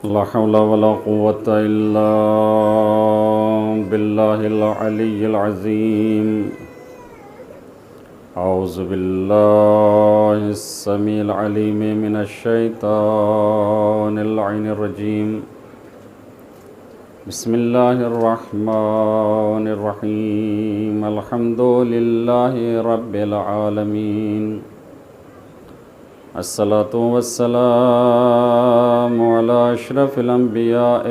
لا حول ولا قوة إلا بالله العلي العظيم. أعوذ بالله السميع العليم من الشيطان اللعين الرجيم. بسم الله الرحمن الرحيم. الحمد لله رب العالمين. الصلاة والسلام على أشرف الأنبياء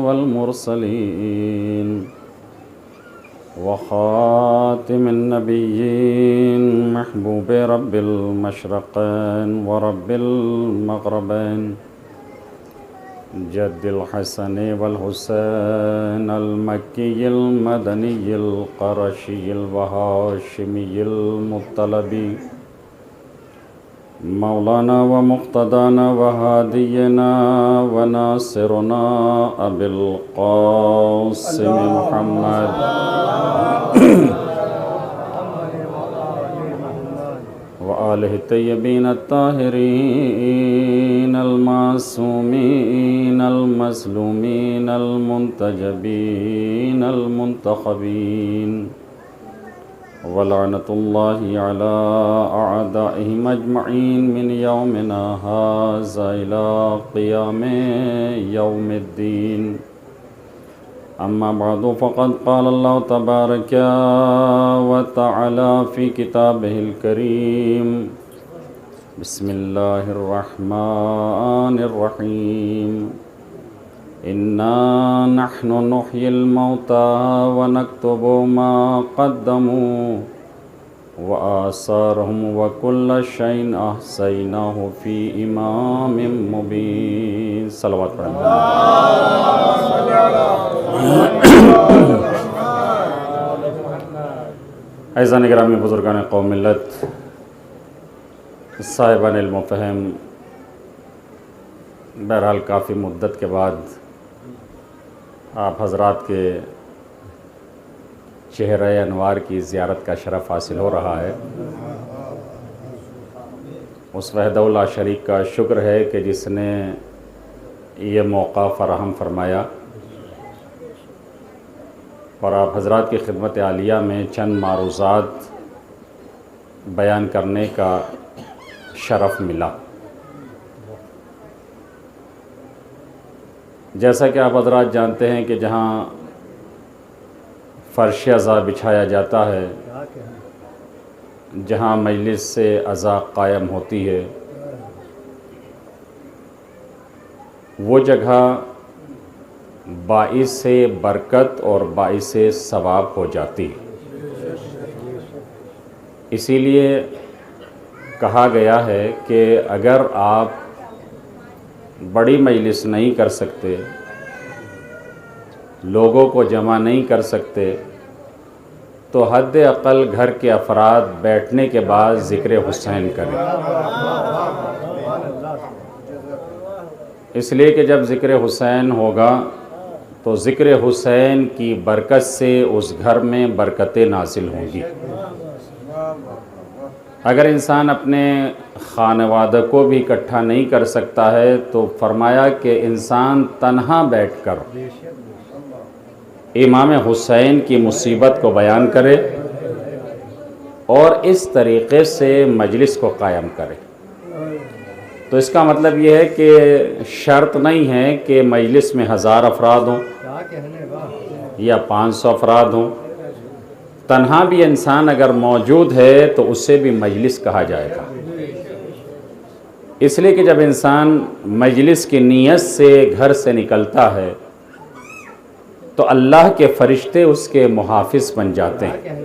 والمرسلين وخاتم النبيين محبوب رب المشرقين ورب المغربين جد الحسن والحسين المكي المدني القرشي الهاشمي المطلبي مولانا ومقتدانا وهادينا وناصرنا أبي القاسم محمد وآله الطيبين الطاهرين المعصومين المسلومين المنتجبين المنتخبين ولعنة الله على أعدائهم أجمعين من يومنا هذا إلى قيام يوم الدين. أما بعد فقد قال الله تبارك وتعالى في كتابه الكريم. بسم الله الرحمن الرحيم. إنا نحن نحيي الموتى ونكتب ما قدموا وآثارهم وكل شيء أحصيناه في إمام مبين. صلوات پڑھیں. اعزائے گرامی بزرگان قوم ملت، صاحبان علم و فہم، بہرحال کافی مدت کے بعد آپ حضرات کے چہرہ انوار کی زیارت کا شرف حاصل ہو رہا ہے. اس وحدہ لا شریک کا شکر ہے کہ جس نے یہ موقع فراہم فرمایا اور آپ حضرات کی خدمت عالیہ میں چند معروضات بیان کرنے کا شرف ملا. جیسا کہ آپ حضرات جانتے ہیں کہ جہاں فرش عزا بچھایا جاتا ہے، جہاں مجلس سے عزا قائم ہوتی ہے، وہ جگہ باعث برکت اور باعث ثواب ہو جاتی ہے. اسی لیے کہا گیا ہے کہ اگر آپ بڑی مجلس نہیں کر سکتے، لوگوں کو جمع نہیں کر سکتے، تو حد اقل گھر کے افراد بیٹھنے کے بعد ذکر حسین کریں. اس لیے کہ جب ذکر حسین ہوگا تو ذکر حسین کی برکت سے اس گھر میں برکتیں نازل ہوں گی. اگر انسان اپنے خانوادہ کو بھی اکٹھا نہیں کر سکتا ہے تو فرمایا کہ انسان تنہا بیٹھ کر امام حسین کی مصیبت کو بیان کرے اور اس طریقے سے مجلس کو قائم کرے. تو اس کا مطلب یہ ہے کہ شرط نہیں ہے کہ مجلس میں 1000 افراد ہوں یا 500 افراد ہوں. تنہا بھی انسان اگر موجود ہے تو اسے بھی مجلس کہا جائے گا. اس لیے کہ جب انسان مجلس کی نیت سے گھر سے نکلتا ہے تو اللہ کے فرشتے اس کے محافظ بن جاتے ہیں،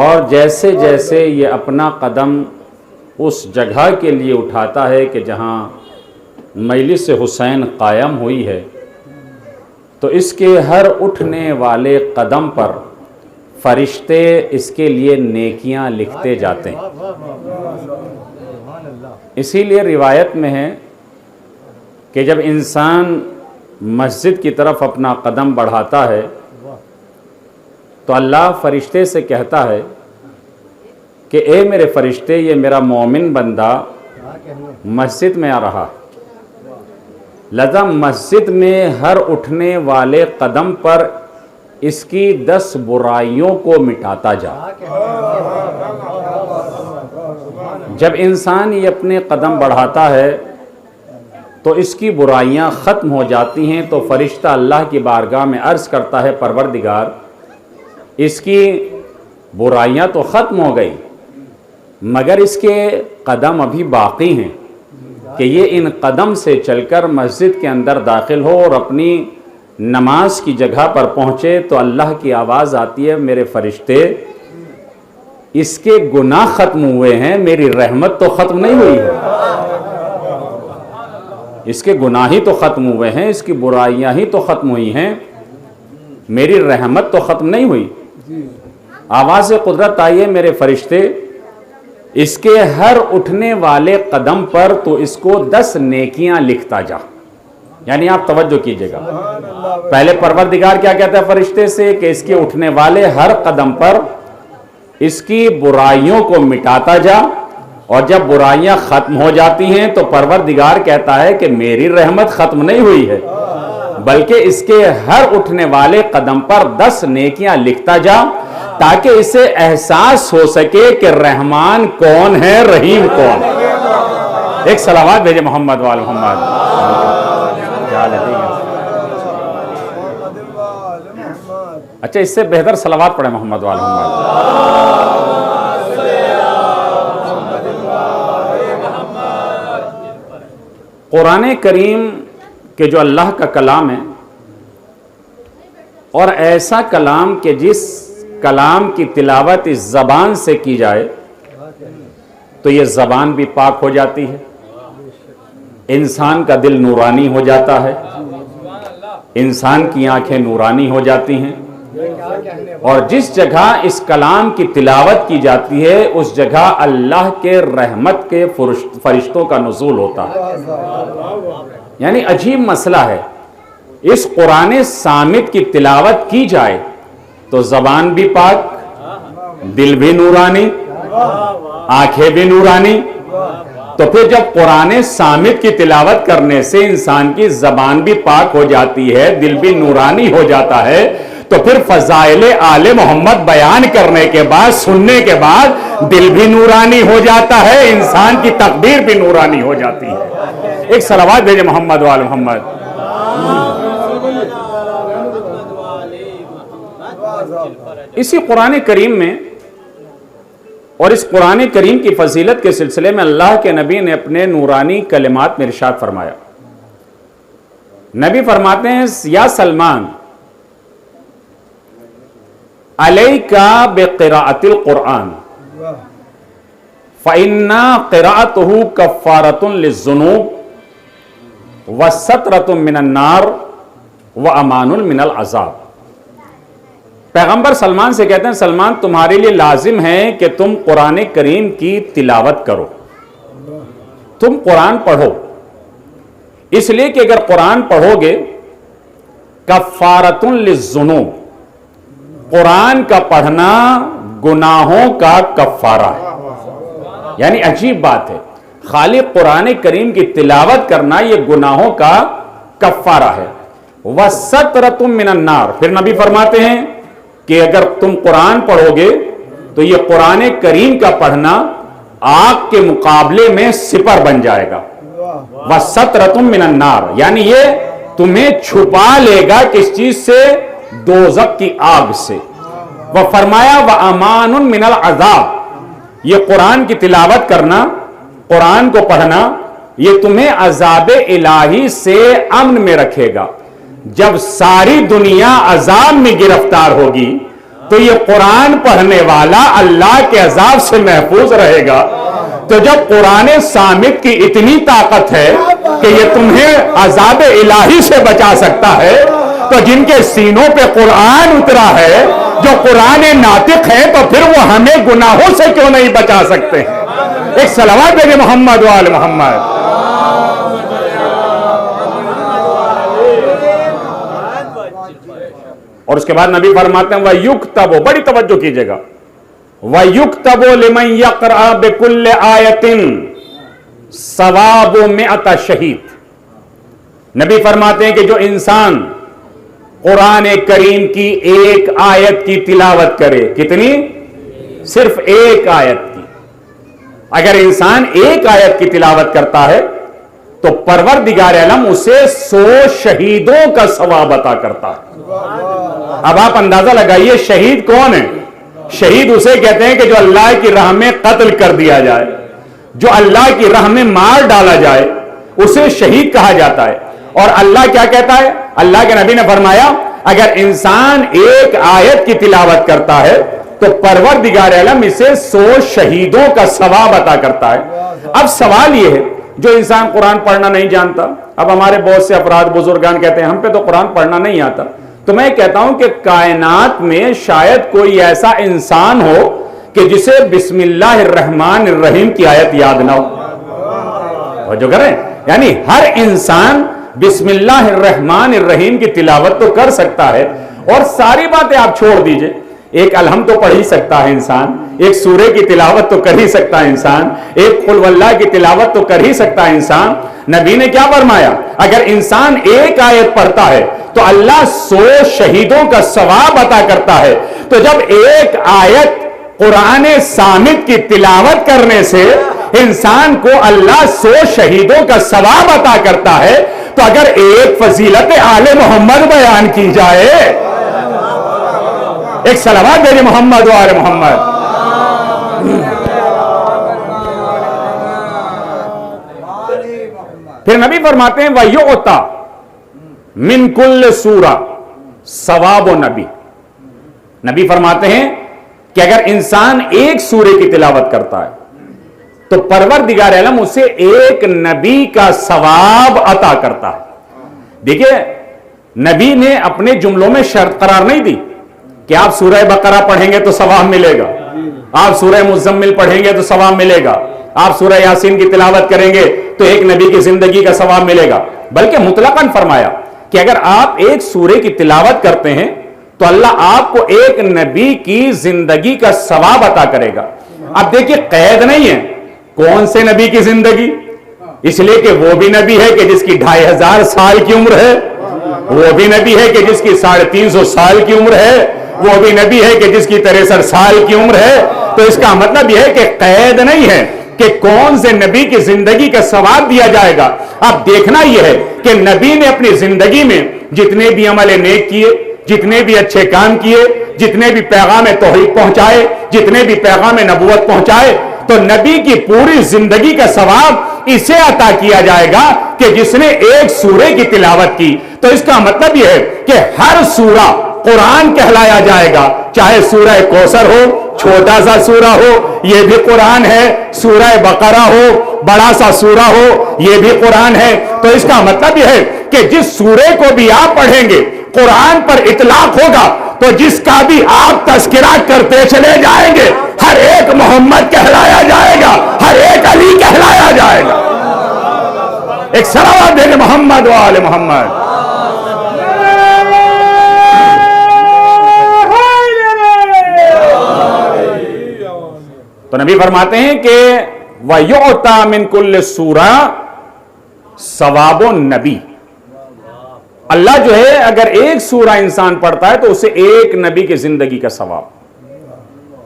اور جیسے جیسے یہ اپنا قدم اس جگہ کے لیے اٹھاتا ہے کہ جہاں مجلس حسین قائم ہوئی ہے، تو اس کے ہر اٹھنے والے قدم پر فرشتے اس کے لیے نیکیاں لکھتے جاتے ہیں. اسی لیے روایت میں ہے کہ جب انسان مسجد کی طرف اپنا قدم بڑھاتا ہے تو اللہ فرشتے سے کہتا ہے کہ اے میرے فرشتے، یہ میرا مومن بندہ مسجد میں آ رہا، لذا مسجد میں ہر اٹھنے والے قدم پر اس کی 10 برائیوں کو مٹاتا جا۔ جب انسان یہ اپنے قدم بڑھاتا ہے تو اس کی برائیاں ختم ہو جاتی ہیں، تو فرشتہ اللہ کی بارگاہ میں عرض کرتا ہے پروردگار اس کی برائیاں تو ختم ہو گئی مگر اس کے قدم ابھی باقی ہیں، کہ یہ ان قدم سے چل کر مسجد کے اندر داخل ہو اور اپنی نماز کی جگہ پر پہنچے تو اللہ کی آواز آتی ہے میرے فرشتے اس کے گناہ ختم ہوئے ہیں، میری رحمت تو ختم نہیں ہوئی ہے۔ اس کے گناہ ہی تو ختم ہوئے ہیں، اس کی برائیاں ہی تو ختم ہوئی ہیں، میری رحمت تو ختم نہیں ہوئی۔ آواز قدرت آئی ہے میرے فرشتے اس کے ہر اٹھنے والے قدم پر تو اس کو 10 نیکیاں لکھتا جا۔ یعنی آپ توجہ کیجئے گا، پہلے پروردگار کیا کہتا ہے فرشتے سے کہ اس کے اٹھنے والے ہر قدم پر اس کی برائیوں کو مٹاتا جا، اور جب برائیاں ختم ہو جاتی ہیں تو پروردگار کہتا ہے کہ میری رحمت ختم نہیں ہوئی ہے بلکہ اس کے ہر اٹھنے والے قدم پر 10 نیکیاں لکھتا جا، تاکہ اسے احساس ہو سکے کہ رحمان کون ہے، رحیم کون ہے۔ ایک صلوات بھیجے محمد وآل محمد۔ اچھا اس سے بہتر صلوات پڑھیں محمد وآل محمد۔ قرآن کریم کہ جو اللہ کا کلام ہے، اور ایسا کلام کہ جس کلام کی تلاوت اس زبان سے کی جائے تو یہ زبان بھی پاک ہو جاتی ہے، انسان کا دل نورانی ہو جاتا ہے، انسان کی آنکھیں نورانی ہو جاتی ہیں، اور جس جگہ اس کلام کی تلاوت کی جاتی ہے اس جگہ اللہ کے رحمت کے فرشتوں کا نزول ہوتا ہے۔ یعنی عجیب مسئلہ ہے، اس قرآن صامت کی تلاوت کی جائے تو زبان بھی پاک، دل بھی نورانی، آنکھیں بھی نورانی، تو پھر جب قرآن صامت کی تلاوت کرنے سے انسان کی زبان بھی پاک ہو جاتی ہے، دل بھی نورانی ہو جاتا ہے، تو پھر فضائل آل محمد بیان کرنے کے بعد، سننے کے بعد دل بھی نورانی ہو جاتا ہے، انسان کی تقدیر بھی نورانی ہو جاتی ہے۔ ایک صلوات بھیجے محمد وآل محمد۔ اسی قرآن کریم میں اور اس قرآن کریم کی فضیلت کے سلسلے میں اللہ کے نبی نے اپنے نورانی کلمات میں ارشاد فرمایا۔ نبی فرماتے ہیں یا سلمان علیکا بقراءۃ القرآن فإن قراءته کفارۃ للذنوب وسترۃ من النار وامان من العذاب۔ پیغمبر سلمان سے کہتے ہیں سلمان تمہارے لیے لازم ہے کہ تم قرآن کریم کی تلاوت کرو، تم قرآن پڑھو، اس لیے کہ اگر قرآن پڑھو گے کفارۃ للذنوب، قرآن کا پڑھنا گناہوں کا کفارہ ہے۔ یعنی عجیب بات ہے، خالی قرآن کریم کی تلاوت کرنا یہ گناہوں کا کفارہ ہے۔ وَسَتْرَةٌ مِّنَ النَّارِ، پھر نبی فرماتے ہیں کہ اگر تم قرآن پڑھو گے تو یہ قرآن کریم کا پڑھنا آگ کے مقابلے میں سپر بن جائے گا۔ وَسَتْرَةٌ مِّنَ النَّارِ، یعنی یہ تمہیں چھپا لے گا کس چیز سے؟ دوزخ کی آگ سے۔ وہ فرمایا وَأَمَانٌ مِّنَ الْعَذَابِ، یہ قرآن کی تلاوت کرنا، قرآن کو پڑھنا، یہ تمہیں عذاب الہی سے امن میں رکھے گا۔ جب ساری دنیا عذاب میں گرفتار ہوگی تو یہ قرآن پڑھنے والا اللہ کے عذاب سے محفوظ رہے گا۔ تو جب قرآن صامت کی اتنی طاقت ہے کہ یہ تمہیں عذاب الہی سے بچا سکتا ہے، تو جن کے سینوں پہ قرآن اترا ہے، جو قرآن ناطق ہے، تو پھر وہ ہمیں گناہوں سے کیوں نہیں بچا سکتے ہیں؟ ایک صلوات بھیجے محمد وآل محمد۔ اور اس کے بعد نبی فرماتے ہیں وَيُكْتَبُ، بڑی توجہ کیجئے گا، وَيُكْتَبُ لِمَنْ يَقْرَأَ بِكُلِّ آیَةٍ ثواب 100 شہید۔ نبی فرماتے ہیں کہ جو انسان قرآن کریم کی ایک آیت کی تلاوت کرے، کتنی؟ صرف ایک آیت کی، اگر انسان ایک آیت کی تلاوت کرتا ہے تو پروردگار عالم اسے 100 شہیدوں کا ثواب عطا کرتا ہے۔ اب آپ اندازہ لگائیے شہید کون ہے؟ شہید اسے کہتے ہیں کہ جو اللہ کی راہ میں قتل کر دیا جائے، جو اللہ کی راہ میں مار ڈالا جائے، اسے شہید کہا جاتا ہے۔ اور اللہ کیا کہتا ہے؟ اللہ کے نبی نے فرمایا اگر انسان ایک آیت کی تلاوت کرتا ہے تو پروردگار عالم اسے 100 شہیدوں کا ثواب عطا کرتا ہے۔ اب سوال یہ ہے جو انسان قرآن پڑھنا نہیں جانتا، اب ہمارے بہت سے افراد بزرگان کہتے ہیں ہم پہ تو قرآن پڑھنا نہیں آتا، تو میں کہتا ہوں کہ کائنات میں شاید کوئی ایسا انسان ہو کہ جسے بسم اللہ الرحمن الرحیم کی آیت یاد نہ ہو۔ جو کریں یعنی ہر انسان بسم اللہ الرحمن الرحیم کی تلاوت تو کر سکتا ہے، اور ساری باتیں آپ چھوڑ دیجئے، ایک الحمد تو پڑھ ہی سکتا ہے انسان، ایک سورہ کی تلاوت تو کر ہی سکتا ہے انسان، ایک قل واللہ کی تلاوت تو کر ہی سکتا ہے انسان۔ نبی نے کیا فرمایا؟ اگر انسان ایک آیت پڑھتا ہے تو اللہ 100 شہیدوں کا ثواب عطا کرتا ہے۔ تو جب ایک آیت قرآن صامت کی تلاوت کرنے سے انسان کو اللہ 100 شہیدوں کا ثواب عطا کرتا ہے، تو اگر ایک فضیلت آل محمد بیان کی جائے، ایک صلوات دے محمد و آل محمد، پھر نبی فرماتے ہیں وَيُعْطَى مِن كُلِّ سُورَةٍ ثواب و نبی۔ نبی فرماتے ہیں کہ اگر انسان ایک سورے کی تلاوت کرتا ہے تو پروردگار عالم اسے ایک نبی کا ثواب عطا کرتا ہے۔ دیکھیں نبی نے اپنے جملوں میں شرط قرار نہیں دی کہ آپ سورہ بقرہ پڑھیں گے تو ثواب ملے گا، آپ سورہ مزمل پڑھیں گے تو ثواب ملے گا، آپ سورہ یاسین کی تلاوت کریں گے تو ایک نبی کی زندگی کا ثواب ملے گا، بلکہ مطلقاً فرمایا کہ اگر آپ ایک سورے کی تلاوت کرتے ہیں تو اللہ آپ کو ایک نبی کی زندگی کا ثواب عطا کرے گا۔ اب دیکھیے قید نہیں ہے کون سے نبی کی زندگی، اس لیے کہ وہ بھی نبی ہے کہ جس کی 2500 سال کی عمر ہے، وہ بھی نبی ہے کہ جس کی 350 سال کی عمر ہے، وہ بھی نبی ہے کہ جس کی 63 سال کی عمر ہے۔ تو اس کا مطلب یہ ہے کہ قید نہیں ہے کہ کون سے نبی کی زندگی کا ثواب دیا جائے گا۔ اب دیکھنا یہ ہے کہ نبی نے اپنی زندگی میں جتنے بھی عمل نیک کیے، جتنے بھی اچھے کام کیے، جتنے بھی پیغام توحید پہنچائے، جتنے بھی پیغام نبوت پہنچائے، تو نبی کی پوری زندگی کا ثواب اسے عطا کیا جائے گا کہ جس نے ایک سورے کی تلاوت کی۔ تو اس کا مطلب یہ ہے کہ ہر سورہ قرآن کہلایا جائے گا، چاہے سورہ کوثر ہو، چھوٹا سا سورہ ہو یہ بھی قرآن ہے، سورہ بقرہ ہو، بڑا سا سورہ ہو یہ بھی قرآن ہے۔ تو اس کا مطلب یہ ہے کہ جس سورے کو بھی آپ پڑھیں گے قرآن پر اطلاق ہوگا، تو جس کا بھی آپ تذکرہ کرتے چلے جائیں گے ہر ایک محمد کہلایا جائے گا، ہر ایک علی کہلایا جائے گا۔ ایک صلوات دے محمد و آل محمد۔ تو نبی فرماتے ہیں کہ وَيُعْطَى مِن كُلِّ سُورَةٍ ثواب النبی۔ اللہ جو ہے اگر ایک سورہ انسان پڑھتا ہے تو اسے ایک نبی کی زندگی کا ثواب۔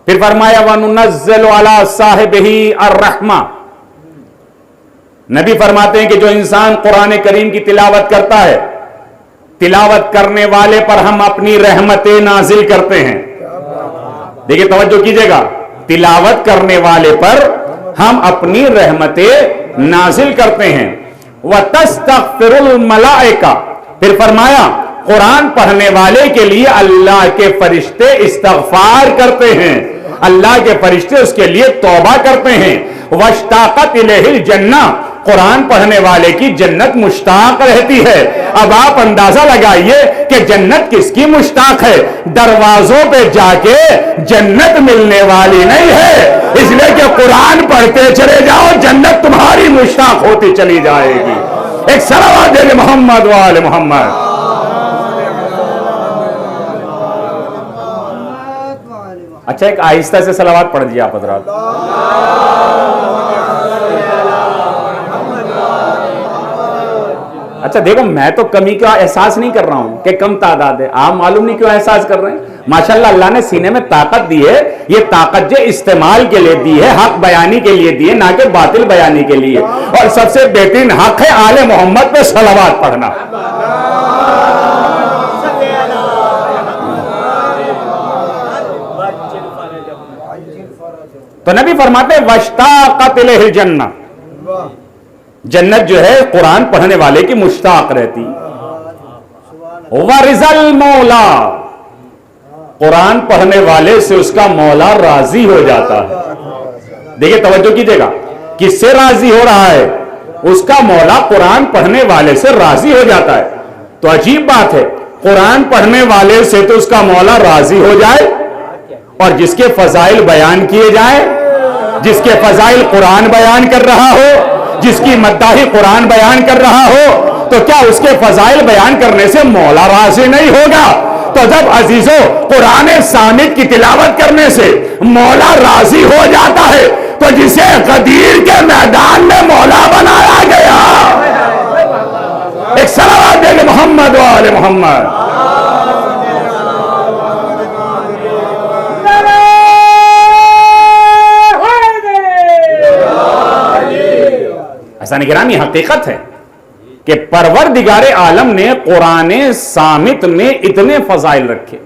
پھر فرمایا وَنُنَزِّلُ عَلَى صَاحِبِهِ الرَّحْمَةَ۔ نبی فرماتے ہیں کہ جو انسان قرآن کریم کی تلاوت کرتا ہے، تلاوت کرنے والے پر ہم اپنی رحمتیں نازل کرتے ہیں۔ دیکھیں توجہ کیجئے گا، تلاوت کرنے والے پر ہم اپنی رحمتیں نازل کرتے ہیں۔ وَتَسْتَغْفِرُ الْمَلَائِكَةُ۔ پھر فرمایا قرآن پڑھنے والے کے لیے اللہ کے فرشتے استغفار کرتے ہیں، اللہ کے فرشتے اس کے لیے توبہ کرتے ہیں۔ وَاشْتَاقَتْ إِلَيْهِ الْجَنَّةُ۔ قرآن پڑھنے والے کی جنت مشتاق رہتی ہے۔ اب آپ اندازہ لگائیے کہ جنت کس کی مشتاق ہے؟ دروازوں پہ جا کے جنت ملنے والی نہیں ہے، اس لیے کہ قرآن پڑھتے چلے جاؤ جنت تمہاری مشتاق ہوتی چلی جائے گی۔ ایک صلوات دے محمد و آل محمد۔ اچھا ایک آہستہ سے صلوات پڑھ دیجیے آپ حضرات۔ اچھا دیکھو میں تو کمی کا احساس نہیں کر رہا ہوں کہ کم تعداد ہے، آپ معلوم نہیں کیوں احساس کر رہے ہیں؟ ماشاءاللہ اللہ نے سینے میں طاقت دی ہے، یہ طاقت جو استعمال کے لیے دی ہے، حق بیانی کے لیے دی ہے، نہ کہ باطل بیانی کے لیے. اور سب سے بہترین حق ہے آل محمد پہ صلوات پڑھنا. تو نبی فرماتے ہیں واشتاقت الیہ الجنہ، جنت جو ہے قرآن پڑھنے والے کی مشتاق رہتی. ورضا المولا، قرآن پڑھنے والے سے اس کا مولا راضی ہو جاتا ہے. دیکھیں توجہ کیجئے گا، کس سے راضی ہو رہا ہے؟ اس کا مولا قرآن پڑھنے والے سے راضی ہو جاتا ہے. تو عجیب بات ہے، قرآن پڑھنے والے سے تو اس کا مولا راضی ہو جائے، اور جس کے فضائل بیان کیے جائیں، جس کے فضائل قرآن بیان کر رہا ہو، جس کی مداحی قرآن بیان کر رہا ہو، تو کیا اس کے فضائل بیان کرنے سے مولا راضی نہیں ہوگا؟ تو جب عزیزو قرآن صامت کی تلاوت کرنے سے مولا راضی ہو جاتا ہے، تو جسے غدیر کے میدان میں مولا بنایا گیا، ایک صلوات دے محمد و آل محمد. ایسا نگرامی حقیقت ہے کہ پروردگار عالم نے قرآن صامت میں اتنے فضائل رکھے.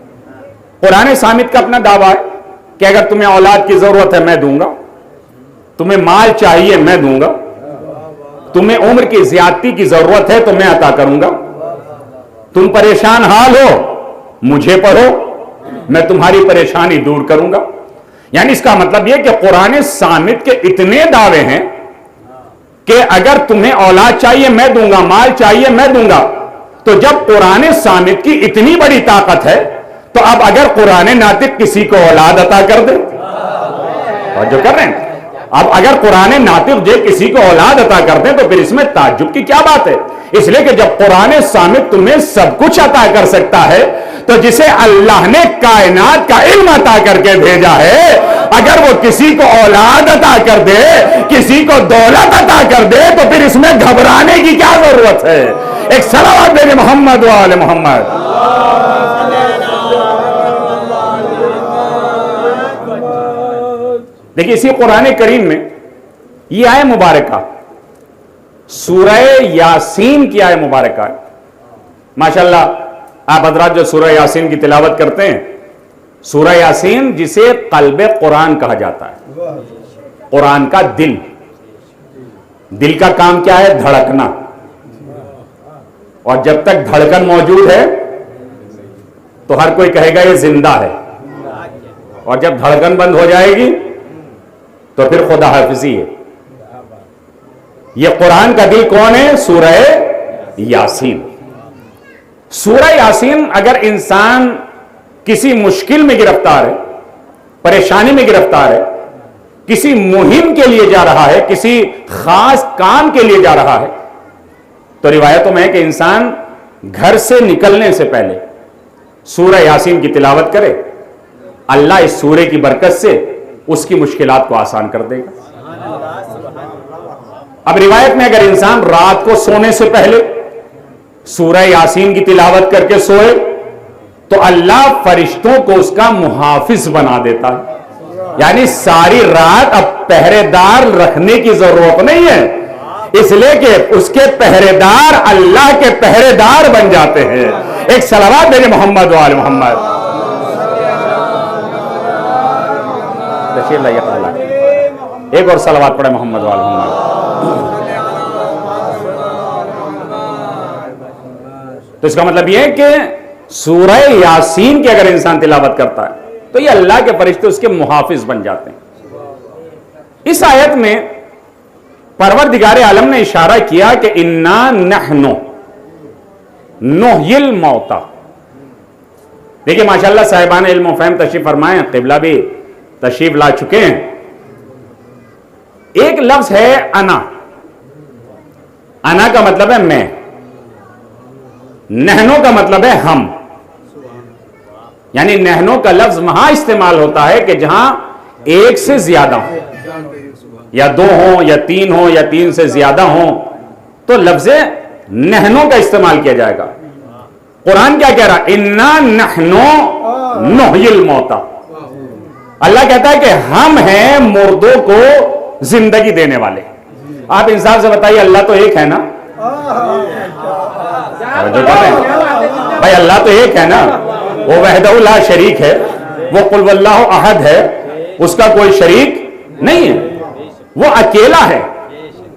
قرآن صامت کا اپنا دعویٰ ہے کہ اگر تمہیں اولاد کی ضرورت ہے میں دوں گا، تمہیں مال چاہیے میں دوں گا، تمہیں عمر کی زیادتی کی ضرورت ہے تو میں عطا کروں گا، تم پریشان حال ہو مجھے پڑھو میں تمہاری پریشانی دور کروں گا. یعنی اس کا مطلب یہ کہ قرآن صامت کے اتنے دعوے ہیں کہ اگر تمہیں اولاد چاہیے میں دوں گا، مال چاہیے میں دوں گا. تو جب قرآن صامت کی اتنی بڑی طاقت ہے تو اب اگر قرآن ناطق کسی کو اولاد عطا کر دے، اور جو کر رہے ہیں اب اگر قرآن ناطق جو کسی کو اولاد عطا کر دیں تو پھر اس میں تعجب کی کیا بات ہے؟ اس لیے کہ جب قرآن صامت تمہیں سب کچھ عطا کر سکتا ہے تو جسے اللہ نے کائنات کا علم عطا کر کے بھیجا ہے، اگر وہ کسی کو اولاد عطا کر دے، کسی کو دولت عطا کر دے، تو پھر اس میں گھبرانے کی کیا ضرورت ہے؟ ایک صلوات دے محمد و آل محمد. دیکھیں اسی قرآن کریم میں یہ آیت مبارکہ سورہ یاسین کی آیت مبارکہ ہے. ماشاءاللہ آپ حضرات جو سورہ یاسین کی تلاوت کرتے ہیں، سورہ یاسین جسے قلب قرآن کہا جاتا ہے، قرآن کا دل. دل کا کام کیا ہے؟ دھڑکنا. اور جب تک دھڑکن موجود ہے تو ہر کوئی کہے گا یہ زندہ ہے، اور جب دھڑکن بند ہو جائے گی تو پھر خدا حافظی ہے. یہ قرآن کا دل کون ہے؟ سورہ یاسین. سورہ یاسین اگر انسان کسی مشکل میں گرفتار ہے، پریشانی میں گرفتار ہے، کسی مہم کے لیے جا رہا ہے، کسی خاص کام کے لیے جا رہا ہے، تو روایتوں میں ہے کہ انسان گھر سے نکلنے سے پہلے سورہ یاسین کی تلاوت کرے، اللہ اس سورہ کی برکت سے اس کی مشکلات کو آسان کر دے گا. اب روایت میں اگر انسان رات کو سونے سے پہلے سورہ یاسین کی تلاوت کر کے سوئے تو اللہ فرشتوں کو اس کا محافظ بنا دیتا ہے. یعنی ساری رات اب پہرے دار رکھنے کی ضرورت نہیں ہے، اس لیے کہ اس کے پہرے دار اللہ کے پہرے دار بن جاتے ہیں. ایک صلوات دے محمد و آل محمد. ایک اور صلوات پڑھے محمد و آل محمد. تو اس کا مطلب یہ ہے کہ سورہ یاسین کی اگر انسان تلاوت کرتا ہے تو یہ اللہ کے فرشتے اس کے محافظ بن جاتے ہیں. اس آیت میں پروردگار عالم نے اشارہ کیا کہ انا نحن نحیی الموتى. دیکھیں ماشاءاللہ صاحبان علم و فہم تشریف فرمائیں، قبلہ بھی تشریف لا چکے ہیں. ایک لفظ ہے انا. انا کا مطلب ہے میں، نحنو کا مطلب ہے ہم. یعنی نحنو کا لفظ وہاں استعمال ہوتا ہے کہ جہاں ایک سے زیادہ ہوں، یا دو ہوں یا تین ہوں یا تین سے زیادہ ہوں، تو لفظ نحنو کا استعمال کیا جائے گا. قرآن کیا کہہ رہا ہے؟ انا نحنو نحیی الموتى. اللہ کہتا ہے کہ ہم ہیں مردوں کو زندگی دینے والے. آپ انصاف سے بتائیے اللہ تو ایک ہے نا؟ بھائی اللہ تو ایک ہے نا, وہ وحدہ لا شریک ہے, وہ قل واللہ احد ہے, اس کا کوئی شریک نہیں ہے, وہ اکیلا ہے.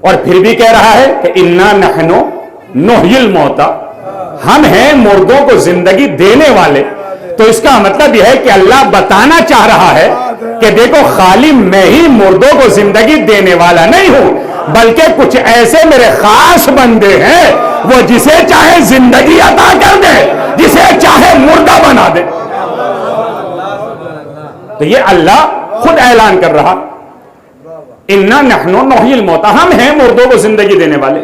اور پھر بھی کہہ رہا ہے کہ انا نحنو نحیی الموتى, ہم ہیں مردوں کو زندگی دینے والے. تو اس کا مطلب یہ ہے کہ اللہ بتانا چاہ رہا ہے کہ دیکھو خالی میں ہی مردوں کو زندگی دینے والا نہیں ہوں, بلکہ کچھ ایسے میرے خاص بندے ہیں وہ جسے چاہے زندگی عطا کر دے, جسے چاہے مردہ بنا دے. تو یہ اللہ خود اعلان کر رہا انا نحنو نحیی الموتى, ہم ہیں مردوں کو زندگی دینے والے.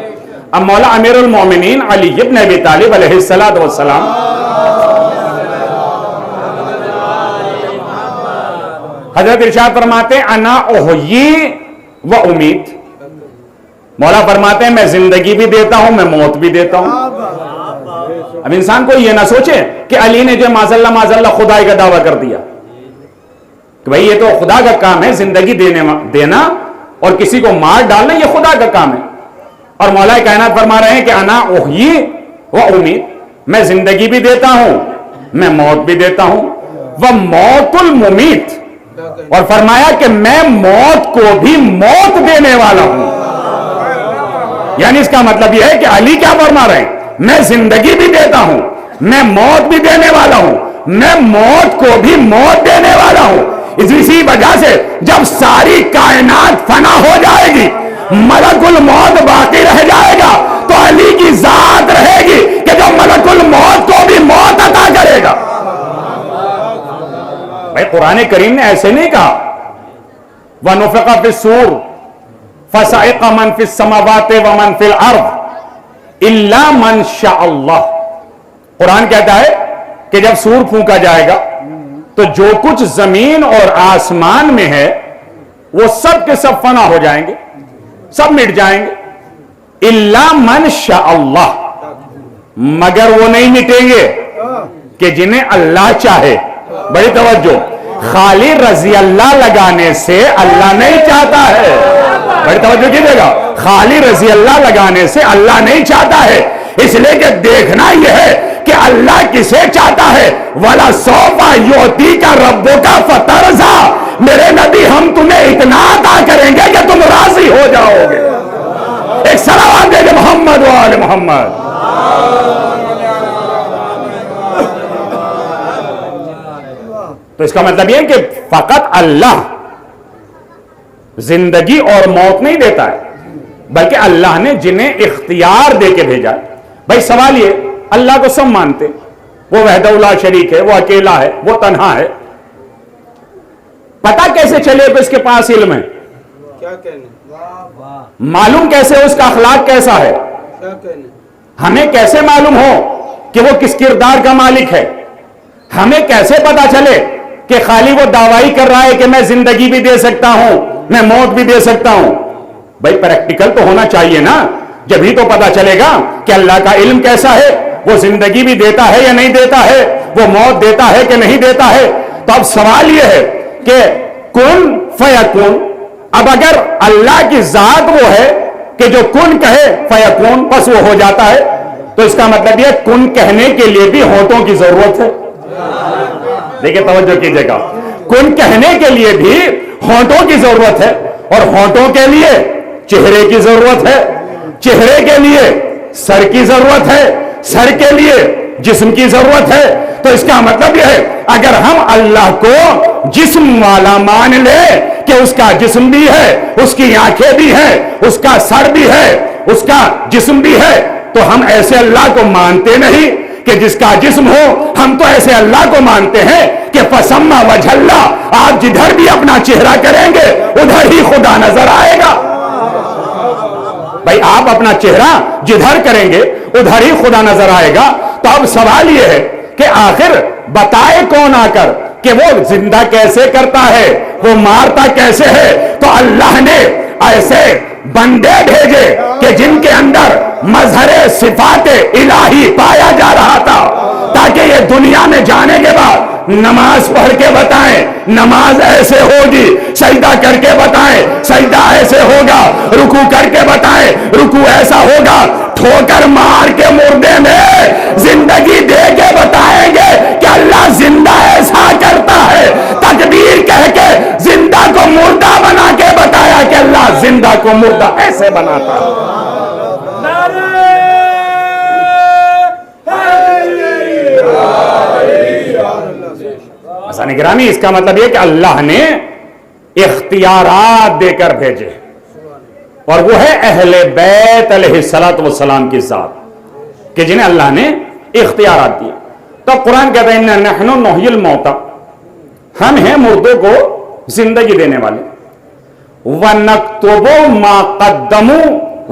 اب مولا امیر المومنین علی ابن ابی طالب علیہ السلام حضرت ارشاد فرماتے ہیں انا احیی و امیت. مولا فرماتے ہیں میں زندگی بھی دیتا ہوں, میں موت بھی دیتا ہوں. اب انسان کو یہ نہ سوچے کہ علی نے جو معاذ اللہ خدائی کا دعویٰ کر دیا کہ بھئی یہ تو خدا کا کام ہے, زندگی دینا اور کسی کو مار ڈالنا یہ خدا کا کام ہے. اور مولا کائنات فرما رہے ہیں کہ انا احیی و امیت, میں زندگی بھی دیتا ہوں, میں موت بھی دیتا ہوں. وموت الممیت, اور فرمایا کہ میں موت کو بھی موت دینے والا ہوں. یعنی اس کا مطلب یہ ہے کہ علی کیا فرما رہے ہیں؟ میں زندگی بھی دیتا ہوں, میں موت بھی دینے والا ہوں, میں موت کو بھی موت دینے والا ہوں. اسی وجہ سے جب ساری کائنات فنا ہو جائے گی, ملک الموت باقی رہ جائے گا, تو علی کی ذات رہے گی کہ جو ملک الموت کو بھی موت عطا کرے گا. بھائی قرآن کریم نے ایسے نہیں کہا وَنُفِخَ فِي الصُّورِ فَصَعِقَ مَن فِي السَّمَاوَاتِ وَمَن فِي الْأَرْضِ إِلَّا مَن شَاءَ اللَّهُ. قرآن کہتا ہے کہ جب سور پھونکا جائے گا تو جو کچھ زمین اور آسمان میں ہے وہ سب کے سب فنا ہو جائیں گے, سب مٹ جائیں گے. إِلَّا مَن شَاءَ اللَّهُ, مگر وہ نہیں مٹیں گے کہ جنہیں اللہ چاہے. بڑی توجہ, خالی رضی اللہ لگانے سے اللہ نہیں چاہتا ہے. بڑی توجہ کیجیے گا, خالی رضی اللہ لگانے سے اللہ نہیں چاہتا ہے. اس لیے کہ دیکھنا یہ ہے کہ اللہ کسے چاہتا ہے. وَلَا سَوْفَ يُعْطِيكَ رَبُّكَ فَتَرْضَىٰ, میرے نبی ہم تمہیں اتنا عطا کریں گے کہ تم راضی ہو جاؤ گے. ایک صلوات دے دے محمد و آل محمد. تو اس کا مطلب یہ ہے کہ فقط اللہ زندگی اور موت نہیں دیتا ہے, بلکہ اللہ نے جنہیں اختیار دے کے بھیجا. بھائی سوال یہ, اللہ کو سب مانتے, وہ وحدہ لا شریک ہے, وہ اکیلا ہے, وہ تنہا ہے, پتہ کیسے چلے کہ اس کے پاس علم ہے؟ کیا کہنے, معلوم کیسے اس کا اخلاق کیسا ہے؟ کیا کہنے, ہمیں کیسے معلوم ہو کہ وہ کس کردار کا مالک ہے؟ ہمیں کیسے پتا چلے کہ خالی وہ دعوائی کر رہا ہے کہ میں زندگی بھی دے سکتا ہوں, میں موت بھی دے سکتا ہوں؟ بھائی پریکٹیکل تو ہونا چاہیے نا, جبھی تو پتا چلے گا کہ اللہ کا علم کیسا ہے, وہ زندگی بھی دیتا ہے یا نہیں دیتا ہے, وہ موت دیتا ہے کہ نہیں دیتا ہے. تو اب سوال یہ ہے کہ کن فیکون, اب اگر اللہ کی ذات وہ ہے کہ جو کن کہے فیکون, بس وہ ہو جاتا ہے, تو اس کا مطلب یہ کن کہنے کے لیے بھی ہونٹوں کی ضرورت ہے. دیکھیں توجہ کیجئے گا, کن کہنے کے لیے بھی ہونٹوں کی ضرورت ہے, اور ہونٹوں کے لیے چہرے کی ضرورت ہے, چہرے کے لیے سر کی ضرورت ہے, سر کے لیے جسم کی ضرورت ہے. تو اس کا مطلب یہ ہے اگر ہم اللہ کو جسم والا مان لے کہ اس کا جسم بھی ہے, اس کی آنکھیں بھی ہیں, اس کا سر بھی ہے, اس کا جسم بھی ہے, تو ہم ایسے اللہ کو مانتے نہیں کہ جس کا جسم ہو. ہم تو ایسے اللہ کو مانتے ہیں کہ فسمّا وجہ اللہ, آپ جدھر بھی اپنا چہرہ کریں گے ادھر ہی خدا نظر آئے گا. بھائی آپ اپنا چہرہ جدھر کریں گے ادھر ہی خدا نظر آئے گا. تو اب سوال یہ ہے کہ آخر بتائے کون آ کر کہ وہ زندہ کیسے کرتا ہے, وہ مارتا کیسے ہے؟ تو اللہ نے ایسے بندے بھیجے کہ جن کے اندر مظہر صفات الہی پایا جا رہا تھا، تاکہ یہ دنیا میں جانے کے بعد نماز پڑھ کے بتائیں نماز ایسے ہوگی، سجدہ کر کے بتائیں سجدہ ایسے ہوگا، رکوع کر کے بتائیں رکوع ایسا ہوگا، ٹھوکر مار کے مردے میں زندگی دے کے بتائیں گے کہ اللہ زندہ ایسا کرتا ہے، تکبیر کہہ کے زندہ کو مردہ بنا کے بتایا کہ اللہ زندہ کو مردہ ایسے بناتا ہے۔ حسن گرامی، اس کا مطلب یہ کہ اللہ نے اختیارات دے کر بھیجے، اور وہ ہے اہل بیت علیہ السلام کی ذات کہ جنہیں اللہ نے اختیارات دیے۔ تو قرآن کہتا ہے اِنَّا نَحْنُ نُحْيِي الْمَوْتَى، ہم ہیں مردوں کو زندگی دینے والے، وَنَكْتُبُ مَا قَدَّمُوا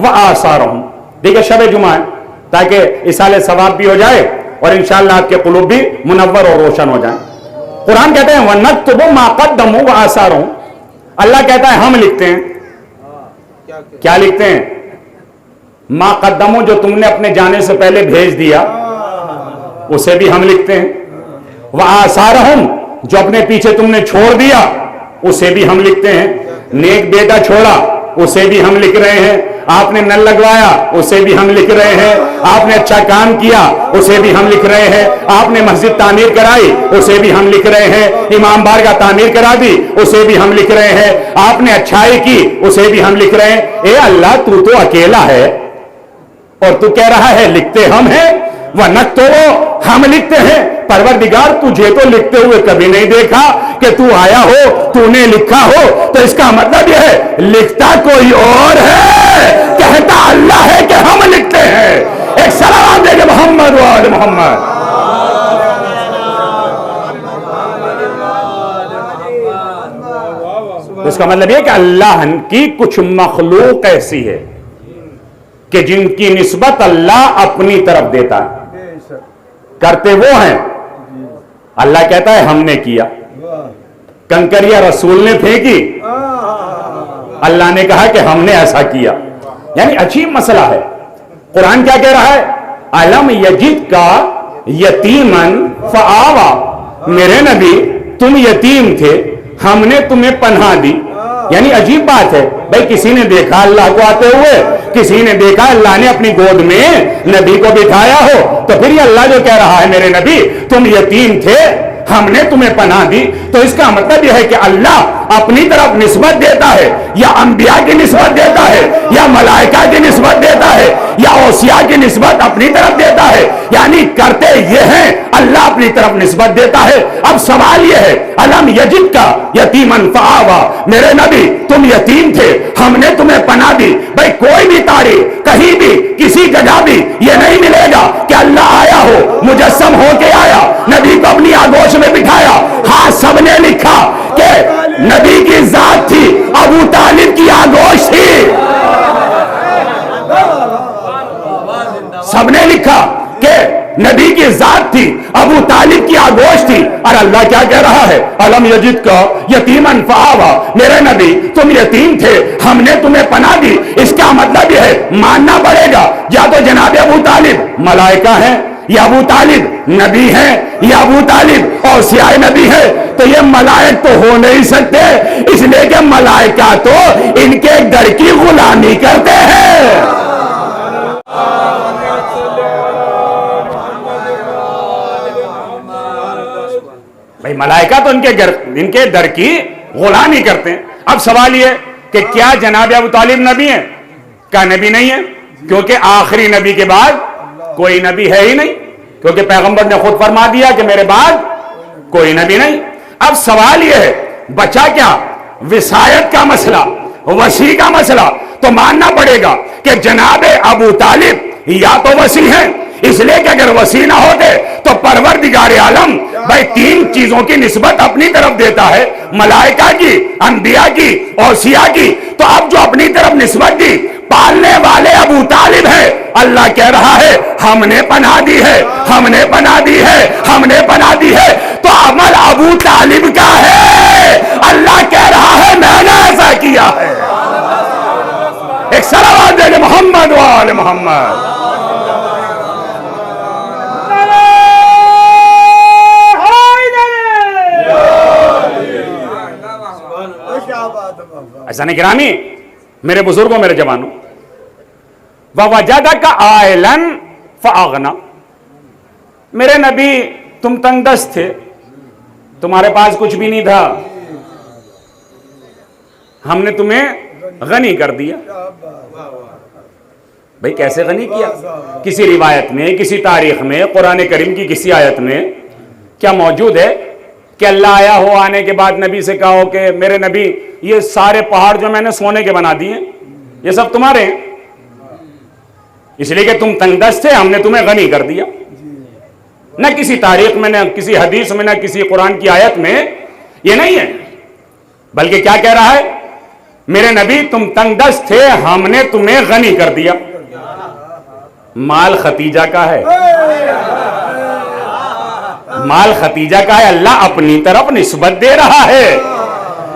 وَآثَارَهُمْ۔ دیکھیں شب جمعہ ہے تاکہ اِصالِ ثواب بھی ہو جائے اور انشاءاللہ آپ کے قلوب بھی منور اور روشن ہو جائیں۔ قرآن کہتا ہے وَنَكْتُبُ مَا قَدَّمُوا وَآثَارَهُمْ، اللہ کہتا ہے ہم لکھتے ہیں۔ کیا لکھتے ہیں؟ ما قدمو، جو تم نے اپنے جانے سے پہلے بھیج دیا اسے بھی ہم لکھتے ہیں، وآثارہم، جو اپنے پیچھے تم نے چھوڑ دیا اسے بھی ہم لکھتے ہیں، نیک بیٹا چھوڑا اسے بھی ہم لکھ رہے ہیں، آپ نے نل لگوایا اسے بھی ہم لکھ رہے ہیں، آپ نے اچھا کام کیا اسے بھی ہم لکھ رہے ہیں، آپ نے مسجد تعمیر کرائی اسے بھی ہم لکھ رہے ہیں، امام بارگاہ تعمیر کرا دی اسے بھی ہم لکھ رہے ہیں، آپ نے اچھائی کی اسے بھی ہم لکھ رہے ہیں۔ اے اللہ تو اکیلا ہے اور تو کہہ رہا ہے لکھتے ہم ہیں، وَنَكْتُبُ، ہم لکھتے ہیں۔ پروردگار تجھے تو لکھتے ہوئے کبھی نہیں دیکھا کہ تو آیا ہو تو نے لکھا ہو، تو اس کا مطلب یہ ہے لکھتا کوئی اور ہے، کہتا اللہ ہے کہ ہم لکھتے ہیں۔ ایک سلام دے گے محمد و آل محمد۔ اس کا مطلب یہ کہ اللہ کی کچھ مخلوق ایسی ہے کہ جن کی نسبت اللہ اپنی طرف دیتا ہے، کرتے وہ ہیں، اللہ کہتا ہے ہم نے کیا۔ کنکریہ رسول نے پھینکی، اللہ نے کہا کہ ہم نے ایسا کیا۔ یعنی عجیب مسئلہ ہے۔ قرآن کیا کہہ رہا ہے؟ أَلَمْ يَجِدْكَ يَتِيمًا فَآوَى، میرے نبی تم یتیم تھے، ہم نے تمہیں پناہ دی۔ یعنی عجیب بات ہے بھائی، کسی نے دیکھا اللہ کو آتے ہوئے، کسی نے دیکھا اللہ نے اپنی گود میں نبی کو بٹھایا ہو، تو پھر یہ اللہ جو کہہ رہا ہے میرے نبی تم یتیم تھے ہم نے تمہیں پناہ دی، تو اس کا مطلب یہ ہے کہ اللہ اپنی طرف نسبت دیتا ہے، یا انبیاء کی نسبت دیتا ہے، یا ملائکہ کی نسبت دیتا ہے، یا اوصیاء کی نسبت اپنی طرف دیتا ہے، یعنی کرتے یہ ہیں اللہ اپنی طرف نسبت دیتا ہے۔ اب سوال یہ ہے الم یجدک یتیما فآوی، میرے نبی تم یتیم تھے ہم نے تمہیں پناہ دی۔ بھائی کوئی بھی تاریخ کہیں بھی کسی جگہ بھی یہ نہیں ملے گا کہ اللہ آیا ہو مجسم ہو کے آیا، نبی کو اپنی آگوش میں بٹھایا۔ ہاں سب نے لکھا کہ نبی کی ذات تھی، ابو طالب کی آگوش تھی، سب نے لکھا کہ نبی کی ذات تھی، ابو طالب کی آگوش تھی۔ اور اللہ کیا کہہ رہا ہے؟ الم یجدک یتیما فآوی، میرے نبی تم یتیم تھے ہم نے تمہیں پناہ دی۔ اس کا مطلب یہ ہے ماننا پڑے گا یا تو جناب ابو طالب ملائکہ ہیں، یا ابو طالب نبی ہیں، یا ابو طالب اوصیاء نبی ہے، تو یہ ملائک تو ہو نہیں سکتے، اس لیے کہ ملائکہ تو ان کے در کی غلامی کرتے ہیں۔ بھائی ملائکہ تو ان کے در کی غلامی کرتے ہیں۔ اب سوال یہ کہ کیا جناب ابو طالب نبی ہیں؟ کیا نبی نہیں ہے؟ کیونکہ آخری نبی کے بعد کوئی نبی ہے ہی نہیں، کیونکہ پیغمبر نے خود فرما دیا کہ میرے بعد کوئی نبی نہیں۔ اب سوال یہ ہے بچا کیا؟ وصایت کا مسئلہ، وصی کا مسئلہ۔ تو ماننا پڑے گا کہ جناب ابو طالب یا تو وصی ہیں، اس لیے کہ اگر وصی نہ ہوتے تو پروردگار عالم بھائی تین چیزوں کی نسبت اپنی طرف دیتا ہے، ملائکہ کی، انبیاء کی، اوصیاء کی۔ تو اب جو اپنی طرف نسبت دی پالنے والے ابو طالب ہے، اللہ کہہ رہا ہے ہم نے پناہ دی ہے، ہم نے پناہ دی ہے، ہم نے پناہ دی ہے۔ تو عمل ابو طالب کا ہے، اللہ کہہ رہا ہے میں نے ایسا کیا ہے۔ وآل محمد. ایسا نہیں گرامی، میرے بزرگوں، میرے جوانوں، وَوَجَدَكَ عَائِلًا فَأَغْنَى، میرے نبی تم تنگ دست تھے، تمہارے پاس کچھ بھی نہیں تھا، ہم نے تمہیں غنی کر دیا. بھئی کیسے غنی کیا؟ کسی روایت میں، کسی تاریخ میں، قرآن کریم کی کسی آیت میں کیا موجود ہے کہ اللہ آیا ہو آنے کے بعد نبی سے کہا ہو کہ میرے نبی یہ سارے پہاڑ جو میں نے سونے کے بنا دیے یہ سب تمہارے ہیں، اس لیے کہ تم تنگ دست تھے، ہم نے تمہیں غنی کر دیا؟ نہ کسی تاریخ میں، نہ کسی حدیث میں، نہ کسی قرآن کی آیت میں یہ نہیں ہے، بلکہ کیا کہہ رہا ہے؟ میرے نبی تم تنگ دست تھے، ہم نے تمہیں غنی کر دیا. مال ختیجہ کا ہے، مال ختیجہ کا ہے، اللہ اپنی طرف نسبت دے رہا ہے.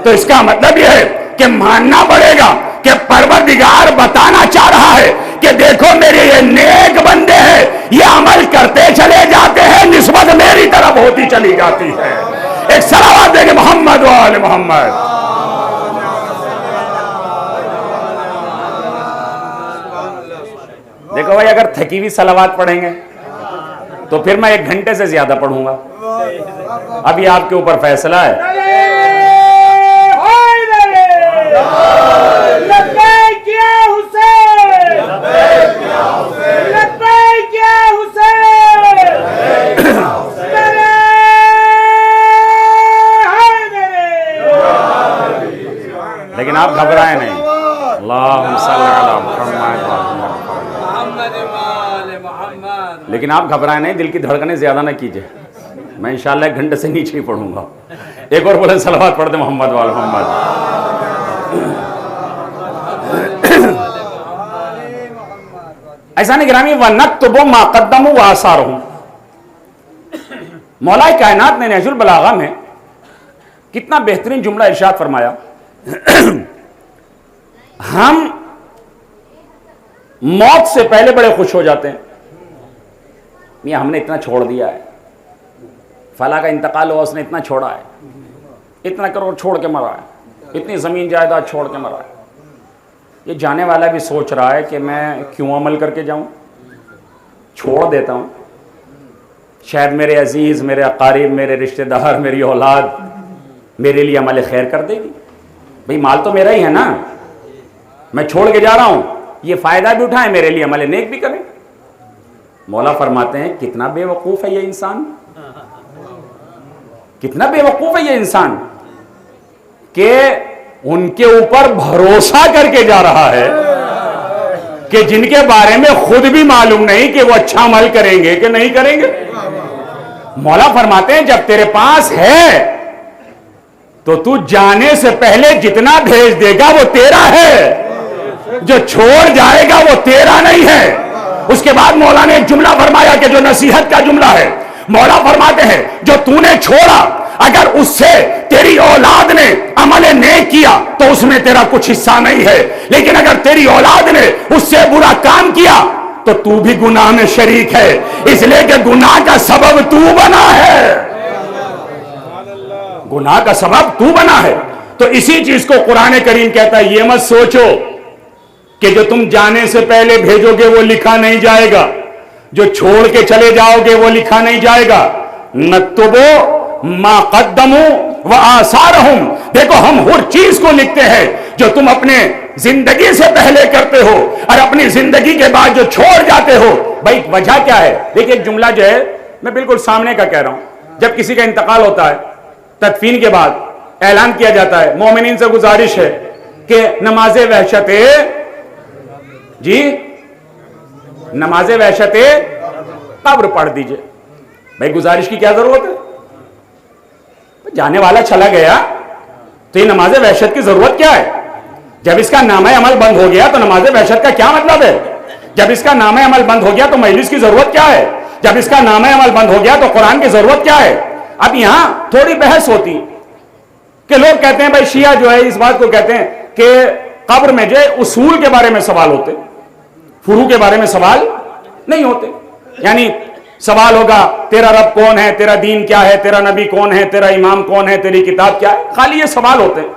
تو اس کا مطلب یہ ہے کہ ماننا پڑے گا کہ پروردگار بتانا چاہ رہا ہے کہ دیکھو میرے یہ نیک بندے ہیں، یہ عمل کرتے چلے جاتے ہیں، نسبت میری طرف ہوتی چلی جاتی ہے. ایک صلوات دیں گے محمد و آل محمد. دیکھو بھائی، اگر تھکی ہوئی صلوات پڑھیں گے تو پھر میں 1 گھنٹے سے زیادہ پڑھوں گا. ابھی آپ کے اوپر فیصلہ ہے. لبیک یا حسین، لبیک یا حسین، میرے لیکن آپ گھبرائیں نہیں. اللہم صلی علی محمد. لیکن آپ گھبرائیں نہیں، دل کی دھڑکنیں زیادہ نہ کیجئے. میں انشاءاللہ 1 گھنٹے سے نیچے ہی پڑھوں گا. ایک اور بولیں صلوات پڑھ دیں محمد وآل محمد. ایسا نہیں گرامی، وَنَكْتُبُ مَا قَدَّمُوا وَآثَارَهُمْ. مولا کائنات نے نہج البلاغہ میں کتنا بہترین جملہ ارشاد فرمایا. ہم موت سے پہلے بڑے خوش ہو جاتے ہیں، میاں ہم نے اتنا چھوڑ دیا ہے، فلاں کا انتقال ہوا، اس نے اتنا چھوڑا ہے، اتنا کروڑ چھوڑ کے مرا ہے، اتنی زمین جائیداد چھوڑ کے مرا ہے. یہ جانے والا بھی سوچ رہا ہے کہ میں کیوں عمل کر کے جاؤں، چھوڑ دیتا ہوں، شاید میرے عزیز، میرے اقارب، میرے رشتہ دار، میری اولاد میرے لیے عمل خیر کر دے گی. بھئی مال تو میرا ہی ہے نا، میں چھوڑ کے جا رہا ہوں، یہ فائدہ بھی اٹھائیں، میرے لیے عمل نیک بھی کریں. مولا فرماتے ہیں کتنا بے وقوف ہے یہ انسان، کتنا بے وقوف ہے یہ انسان کہ ان کے اوپر بھروسہ کر کے جا رہا ہے کہ جن کے بارے میں خود بھی معلوم نہیں کہ وہ اچھا عمل کریں گے کہ نہیں کریں گے. مولا فرماتے ہیں جب تیرے پاس ہے تو تو جانے سے پہلے جتنا بھیج دے گا وہ تیرا ہے، جو چھوڑ جائے گا وہ تیرا نہیں ہے. اس کے بعد مولا نے ایک جملہ فرمایا کہ جو نصیحت کا جملہ ہے. مولا فرماتے ہیں جو تو نے چھوڑا، اگر اس سے تیری اولاد نے عمل نیک کیا تو اس میں تیرا کچھ حصہ نہیں ہے، لیکن اگر تیری اولاد نے اس سے برا کام کیا تو تو بھی گناہ میں شریک ہے، اس لیے کہ گناہ کا سبب تو بنا ہے، گناہ کا سبب تو بنا ہے. تو اسی چیز کو قرآن کریم کہتا ہے یہ مت سوچو کہ جو تم جانے سے پہلے بھیجو گے وہ لکھا نہیں جائے گا، جو چھوڑ کے چلے جاؤ گے وہ لکھا نہیں جائے گا. نَكْتُبُ مَا قَدَّمُوا وَآثَارَهُمْ. دیکھو ہم ہر چیز کو لکھتے ہیں جو تم اپنے زندگی سے پہلے کرتے ہو اور اپنی زندگی کے بعد جو چھوڑ جاتے ہو. بھائی وجہ کیا ہے؟ دیکھیں ایک جملہ جو ہے میں بالکل سامنے کا کہہ رہا ہوں. جب کسی کا انتقال ہوتا ہے تدفین کے بعد اعلان کیا جاتا ہے مومنین سے گزارش ہے کہ نماز وحشت جی نماز وحشت قبر پڑھ دیجئے. بھائی گزارش کی کیا ضرورت ہے؟ جانے والا چلا گیا تو یہ نماز وحشت کی ضرورت کیا ہے؟ جب اس کا نامہ عمل بند ہو گیا تو نماز وحشت کا کیا مطلب ہے؟ جب اس کا نامہ عمل بند ہو گیا تو مجلس کی ضرورت کیا ہے؟ جب اس کا نامہ عمل بند ہو گیا تو قرآن کی ضرورت کیا ہے؟ اب یہاں تھوڑی بحث ہوتی کہ لوگ کہتے ہیں بھائی شیعہ جو ہے اس بات کو کہتے ہیں کہ قبر میں جو ہے اصول کے بارے میں سوال ہوتے. فروع کے بارے میں سوال نہیں ہوتے. یعنی سوال ہوگا تیرا رب کون ہے, تیرا دین کیا ہے, تیرا نبی کون ہے, تیرا امام کون ہے, تیری کتاب کیا ہے, خالی یہ سوال ہوتے ہیں.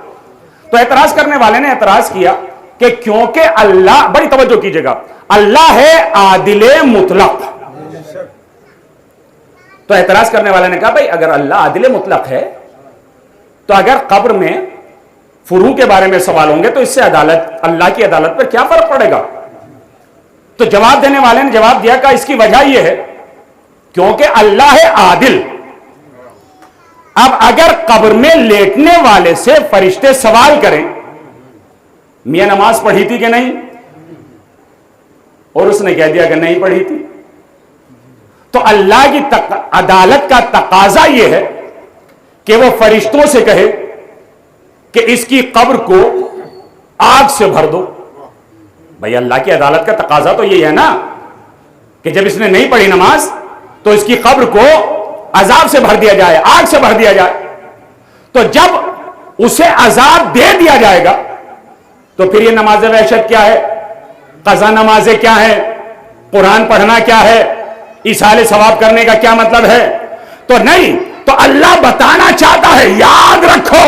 تو اعتراض کرنے والے نے اعتراض کیا کہ کیونکہ اللہ, بڑی توجہ کیجئے گا, اللہ ہے عادل مطلق. تو اعتراض کرنے والے نے کہا بھائی اگر اللہ عادل مطلق ہے تو اگر قبر میں فروع کے بارے میں سوال ہوں گے تو اس سے عدالت, اللہ کی عدالت پر کیا فرق پڑے گا؟ تو جواب دینے والے نے جواب دیا کہ اس کی وجہ یہ ہے کیونکہ اللہ ہے عادل. اب اگر قبر میں لیٹنے والے سے فرشتے سوال کریں میاں نماز پڑھی تھی کہ نہیں, اور اس نے کہہ دیا کہ نہیں پڑھی تھی, تو اللہ کی عدالت کا تقاضا یہ ہے کہ وہ فرشتوں سے کہے کہ اس کی قبر کو آگ سے بھر دو. بھئی اللہ کی عدالت کا تقاضا تو یہ ہے نا کہ جب اس نے نہیں پڑھی نماز تو اس کی قبر کو عذاب سے بھر دیا جائے, آگ سے بھر دیا جائے. تو جب اسے عذاب دے دیا جائے گا تو پھر یہ نماز وحشت کیا ہے, قضا نمازیں کیا ہے, قرآن پڑھنا کیا ہے, ایصال ثواب کرنے کا کیا مطلب ہے؟ تو نہیں, تو اللہ بتانا چاہتا ہے یاد رکھو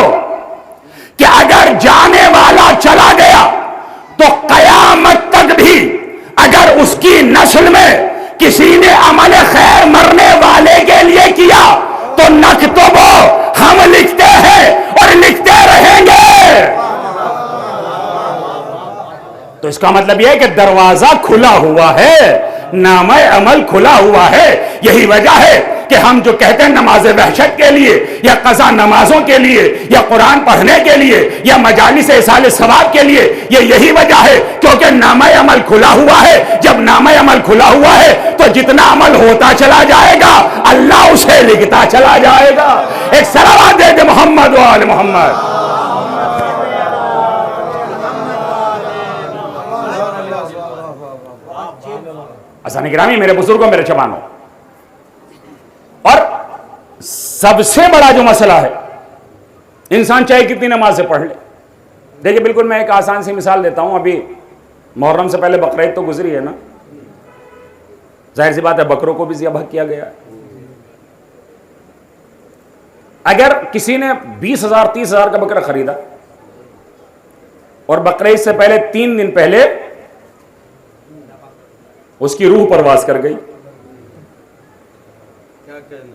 کہ اگر جانے والا چلا گیا تو قیامت تک بھی اگر اس کی نسل میں کسی نے عمل خیر مرنے والے کے لیے کیا تو نکتب ہم لکھتے ہیں اور لکھتے رہیں گے. تو اس کا مطلب یہ ہے کہ دروازہ کھلا ہوا ہے, نامہ عمل کھلا ہوا ہے. یہی وجہ ہے کہ ہم جو کہتے ہیں نماز وحشت کے لیے یا قضا نمازوں کے لیے یا قرآن پڑھنے کے لیے یا مجالس ایصال ثواب کے لیے, یہ یہی وجہ ہے کیونکہ نامہ عمل کھلا ہوا ہے. جب نامہ عمل کھلا ہوا ہے تو جتنا عمل ہوتا چلا جائے گا اللہ اسے لکھتا چلا جائے گا. ایک صلوات دے دے محمد و آل محمد. حضرات گرامی, میرے بزرگوں, میرے جوانوں, اور سب سے بڑا جو مسئلہ ہے, انسان چاہے کتنی نمازیں پڑھ لے. دیکھیں بالکل میں ایک آسان سی مثال دیتا ہوں. ابھی محرم سے پہلے بقرعید تو گزری ہے نا, ظاہر سی بات ہے بکروں کو بھی ذبح کیا گیا. اگر کسی نے 20,000 30,000 کا بکرا خریدا اور بقرعید سے پہلے 3 دن پہلے اس کی روح پرواز کر گئی,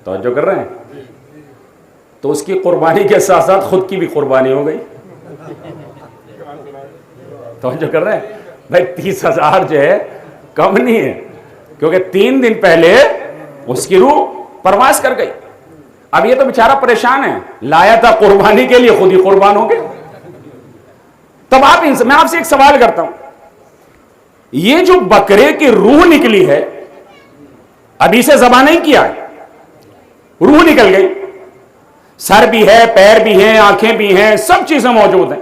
توجہ کر رہے ہیں, تو اس کی قربانی کے ساتھ ساتھ خود کی بھی قربانی ہو گئی. توجہ کر رہے ہیں بھائی, 30,000 جو ہے کم نہیں ہے, کیونکہ 3 دن پہلے اس کی روح پرواز کر گئی. اب یہ تو بیچارہ پریشان ہے, لایا تھا قربانی کے لیے, خود ہی قربان ہو گئے. تب میں آپ سے ایک سوال کرتا ہوں, یہ جو بکرے کی روح نکلی ہے ابھی سے ذبح نہیں کیا ہے, روح نکل گئی, سر بھی ہے, پیر بھی ہیں, آنکھیں بھی ہیں, سب چیزیں موجود ہیں,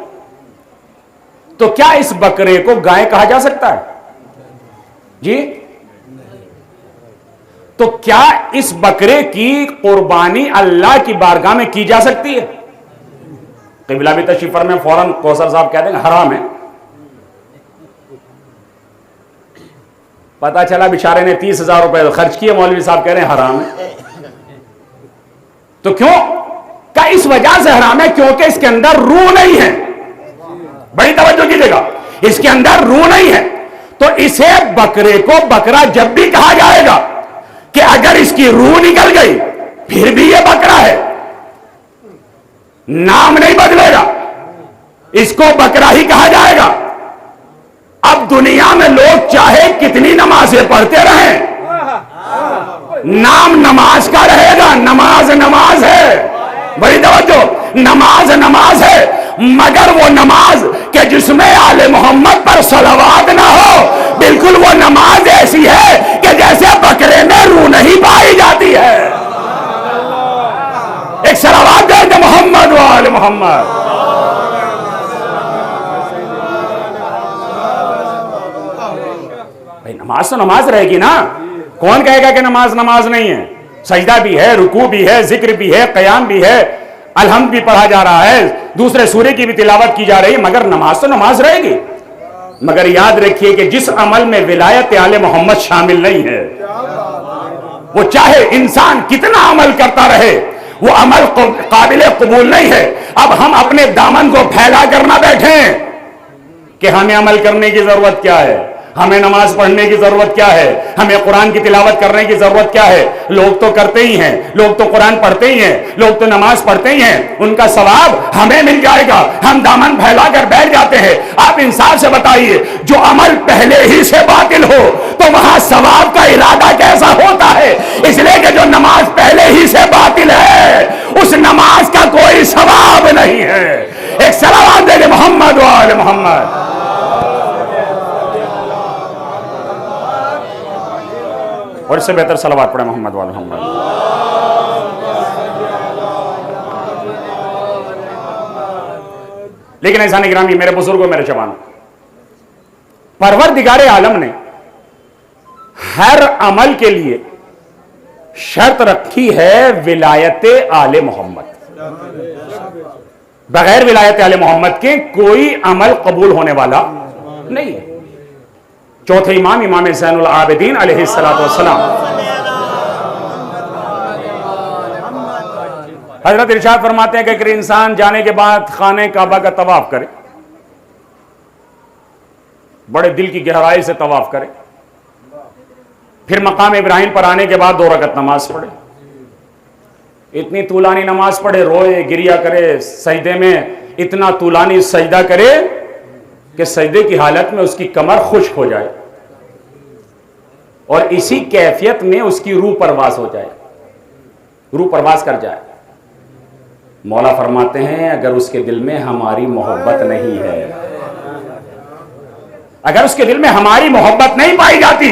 تو کیا اس بکرے کو گائے کہا جا سکتا ہے؟ جی, تو کیا اس بکرے کی قربانی اللہ کی بارگاہ میں کی جا سکتی ہے؟ قبلہ بھی تشریف فرمائے, فوراً کوثر صاحب کہہ دیں گے حرام ہے. پتا چلا بیچارے نے 30,000 روپے خرچ کیے, مولوی صاحب کہہ رہے ہیں حرام ہے. تو کیوں؟ کہ اس وجہ سے حرام ہے کیونکہ اس کے اندر روح نہیں ہے. بڑی توجہ کیجیے گا, اس کے اندر روح نہیں ہے. تو اسے بکرے کو بکرا جب بھی کہا جائے گا کہ اگر اس کی روح نکل گئی پھر بھی یہ بکرا ہے, نام نہیں بدلے گا, اس کو بکرا ہی کہا جائے گا. اب دنیا میں لوگ چاہے کتنی نمازیں پڑھتے رہیں, نام نماز کا رہے گا. نماز نماز ہے, بڑی توجہ, نماز نماز ہے, مگر وہ نماز کہ جس میں آل محمد پر صلوات نہ ہو, بالکل وہ نماز ایسی ہے کہ جیسے بکرے میں روح نہیں پائی جاتی ہے. ایک صلوات دے دے محمد و آل محمد. نماز تو نماز رہے گی نا, کون کہے گا کہ نماز نماز نہیں ہے؟ سجدہ بھی ہے, رکوع بھی ہے, ذکر بھی ہے, قیام بھی ہے, الحمد بھی پڑھا جا رہا ہے, دوسرے سورے کی بھی تلاوت کی جا رہی ہے, مگر نماز تو نماز رہے گی. مگر یاد رکھیے کہ جس عمل میں ولایت آل محمد شامل نہیں ہے، وہ چاہے انسان کتنا عمل کرتا رہے، وہ عمل قابل قبول نہیں ہے۔ اب ہم اپنے دامن کو پھیلا کر نہ بیٹھیں کہ ہمیں عمل کرنے کی ضرورت کیا ہے، ہمیں نماز پڑھنے کی ضرورت کیا ہے، ہمیں قرآن کی تلاوت کرنے کی ضرورت کیا ہے۔ لوگ تو کرتے ہی ہیں، لوگ تو قرآن پڑھتے ہی ہیں، لوگ تو نماز پڑھتے ہی ہیں، ان کا ثواب ہمیں مل جائے گا، ہم دامن پھیلا کر بیٹھ جاتے ہیں۔ آپ انصاف سے بتائیے، جو عمل پہلے ہی سے باطل ہو تو وہاں ثواب کا ارادہ کیسا ہوتا ہے؟ اس لیے کہ جو نماز پہلے ہی سے باطل ہے اس نماز کا کوئی ثواب نہیں ہے۔ ایک صلوات دے محمد و آل محمد۔ اور اس سے بہتر صلوات پڑھیں محمد و آل محمد۔ لیکن ایسا نہیں گرامی، میرے بزرگوں، میرے جوانوں، پروردگار عالم نے ہر عمل کے لیے شرط رکھی ہے ولایت آل محمد۔ بغیر ولایت آل محمد کے کوئی عمل قبول ہونے والا نہیں ہے۔ چوتھے امام، امام زین العابدین علیہ السلام، حضرت ارشاد فرماتے ہیں کہ اگر انسان جانے کے بعد خانہ کعبہ کا طواف کرے، بڑے دل کی گہرائی سے طواف کرے، پھر مقام ابراہیم پر آنے کے بعد 2 رکعت نماز پڑھے، اتنی طولانی نماز پڑھے، روئے گریا کرے، سجدے میں اتنا طولانی سجدہ کرے کہ سجدے کی حالت میں اس کی کمر خشک ہو جائے اور اسی کیفیت میں اس کی روح پرواز ہو جائے، روح پرواز کر جائے۔ مولا فرماتے ہیں اگر اس کے دل میں ہماری محبت نہیں ہے، اگر اس کے دل میں ہماری محبت نہیں پائی جاتی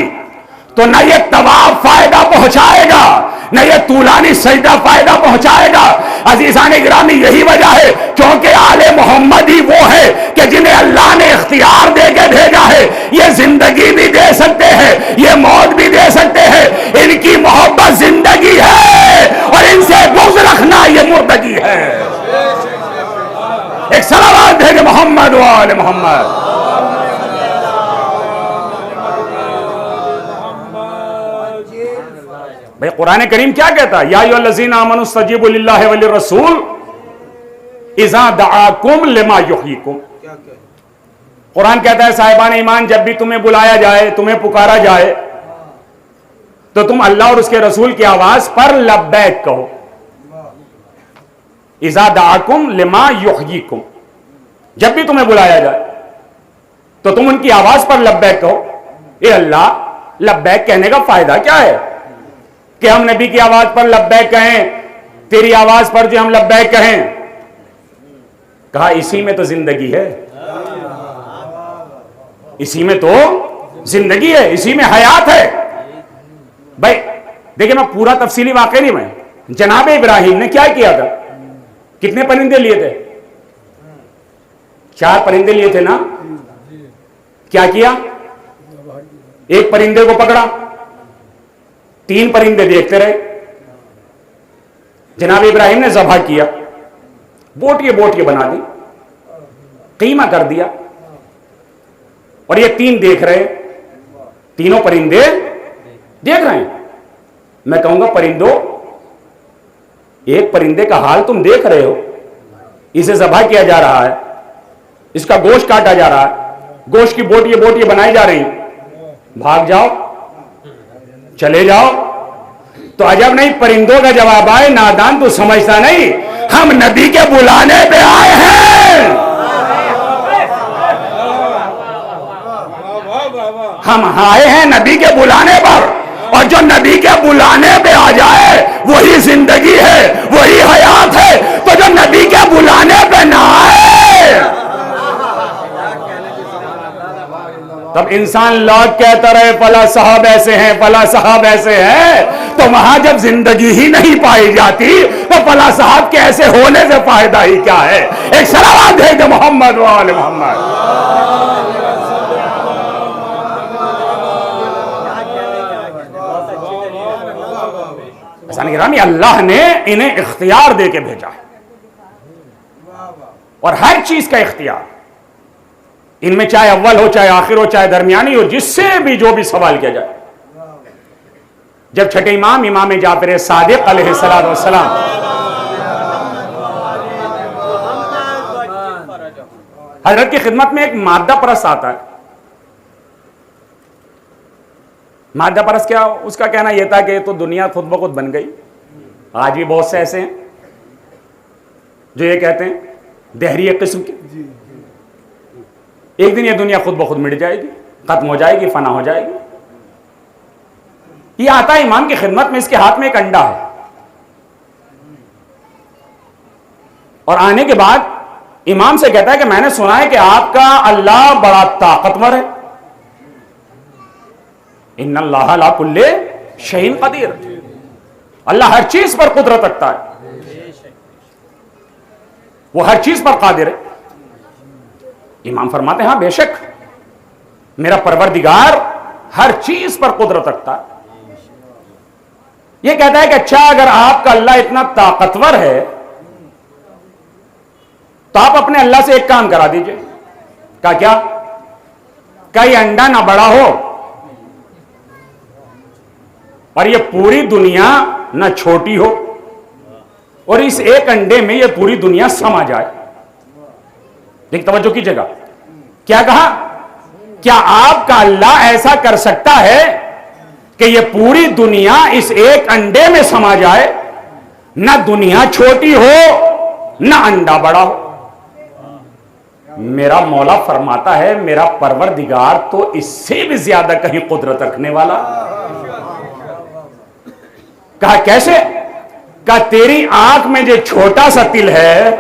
تو نہ یہ طواف فائدہ پہنچائے گا، نہ یہ طولانی سجدہ فائدہ پہنچائے گا۔ عزیزان گرامی، یہی وجہ ہے کیونکہ آل محمد ہی وہ ہے کہ جنہیں اللہ نے اختیار دے کے بھیجا ہے۔ یہ زندگی بھی دے سکتے ہیں، یہ موت بھی دے سکتے ہیں۔ ان کی محبت زندگی ہے اور ان سے بغض رکھنا یہ مردگی ہے۔ ایک صلوات بھیجے محمد و آل محمد۔ بھئی قرآن کریم کیا کہتا ہے؟ یا ایھا الذین آمنوا استجیبوا للہ وللرسول اذا دعاکم لما یحییکم۔ قرآن کہتا ہے صاحبان ایمان، جب بھی تمہیں بلایا جائے، تمہیں پکارا جائے تو تم اللہ اور اس کے رسول کی آواز پر لبیک کہو۔ اذا دعاکم لما یحییکم، جب بھی تمہیں بلایا جائے تو تم ان کی آواز پر لبیک کہو۔ اے اللہ، لبیک کہنے کا فائدہ کیا ہے کہ ہم نبی کی آواز پر لبیک کہیں، تیری آواز پر جو ہم لبیک کہیں؟ کہا اسی میں تو زندگی ہے، اسی میں تو زندگی ہے، اسی میں حیات ہے۔ بھائی دیکھیں، میں پورا تفصیلی واقعہ نہیں، میں جناب ابراہیم نے کیا کیا تھا؟ کتنے پرندے لیے تھے؟ 4 پرندے لیے تھے نا؟ کیا کیا؟ ایک پرندے کو پکڑا، 3 پرندے دیکھتے رہے، جناب ابراہیم نے ذبح کیا، بوٹیے بنا دی، قیمہ کر دیا، اور یہ 3 دیکھ رہے، تینوں پرندے دیکھ رہے ہیں۔ میں کہوں گا پرندوں، ایک پرندے کا حال تم دیکھ رہے ہو، اسے ذبح کیا جا رہا ہے، اس کا گوشت کاٹا جا رہا ہے، گوشت کی بوٹیے بنائی جا رہی ہیں، بھاگ جاؤ، چلے جاؤ۔ تو عجب نہیں پرندوں کا جواب آئے، نادان تو سمجھتا نہیں، ہم نبی کے بلانے پہ آئے ہیں، ہم آئے ہیں نبی کے بلانے پر، اور جو نبی کے بلانے پہ آ جائے وہی زندگی ہے، وہی حیات ہے۔ تو جو نبی کے بلانے پہ نہ آئے، تب انسان لوگ کہتا رہے فلاں صاحب ایسے ہیں، فلاں صاحب ایسے ہیں، تو وہاں جب زندگی ہی نہیں پائی جاتی تو فلاں صاحب کے ایسے ہونے سے فائدہ ہی کیا ہے؟ ایک صلوات ہے کہ محمد و آل محمد۔ گرامی، اللہ نے انہیں اختیار دے کے بھیجا ہے، اور ہر چیز کا اختیار، ان میں چاہے اول ہو چاہے آخر ہو چاہے درمیانی ہو، جس سے بھی جو بھی سوال کیا جائے. جب چھٹے امام امام جعفر صادق علیہ السلام حضرت کی خدمت میں ایک مادہ پرست آتا ہے. مادہ پرست کیا؟ اس کا کہنا یہ تھا کہ تو دنیا خود بخود بن گئی. آج بھی بہت سے ایسے ہیں جو یہ کہتے ہیں دہری قسم کے، ایک دن یہ دنیا خود بخود مٹ جائے گی، ختم ہو جائے گی، فنا ہو جائے گی. یہ آتا ہے امام کی خدمت میں، اس کے ہاتھ میں ایک انڈا ہے، اور آنے کے بعد امام سے کہتا ہے کہ میں نے سنا ہے کہ آپ کا اللہ بڑا طاقتور ہے. ان اللہ علی کل شیء قدیر، اللہ ہر چیز پر قدرت رکھتا ہے، وہ ہر چیز پر قادر ہے. امام فرماتے ہیں ہاں بے شک میرا پروردگار ہر چیز پر قدرت رکھتا ہے. یہ کہتا ہے کہ اچھا اگر آپ کا اللہ اتنا طاقتور ہے تو آپ اپنے اللہ سے ایک کام کرا دیجئے. کہا کیا؟ کہ یہ انڈا نہ بڑا ہو اور یہ پوری دنیا نہ چھوٹی ہو، اور اس ایک انڈے میں یہ پوری دنیا سما جائے. دیکھ توجہ کیجیے گا، کیا کہا؟ کیا آپ کا اللہ ایسا کر سکتا ہے کہ یہ پوری دنیا اس ایک انڈے میں سما جائے؟ نہ دنیا چھوٹی ہو نہ انڈا بڑا ہو. میرا مولا فرماتا ہے میرا پروردگار تو اس سے بھی زیادہ کہیں قدرت رکھنے والا. کہا کیسے؟ کہا تیری آنکھ میں جو چھوٹا سا تل ہے،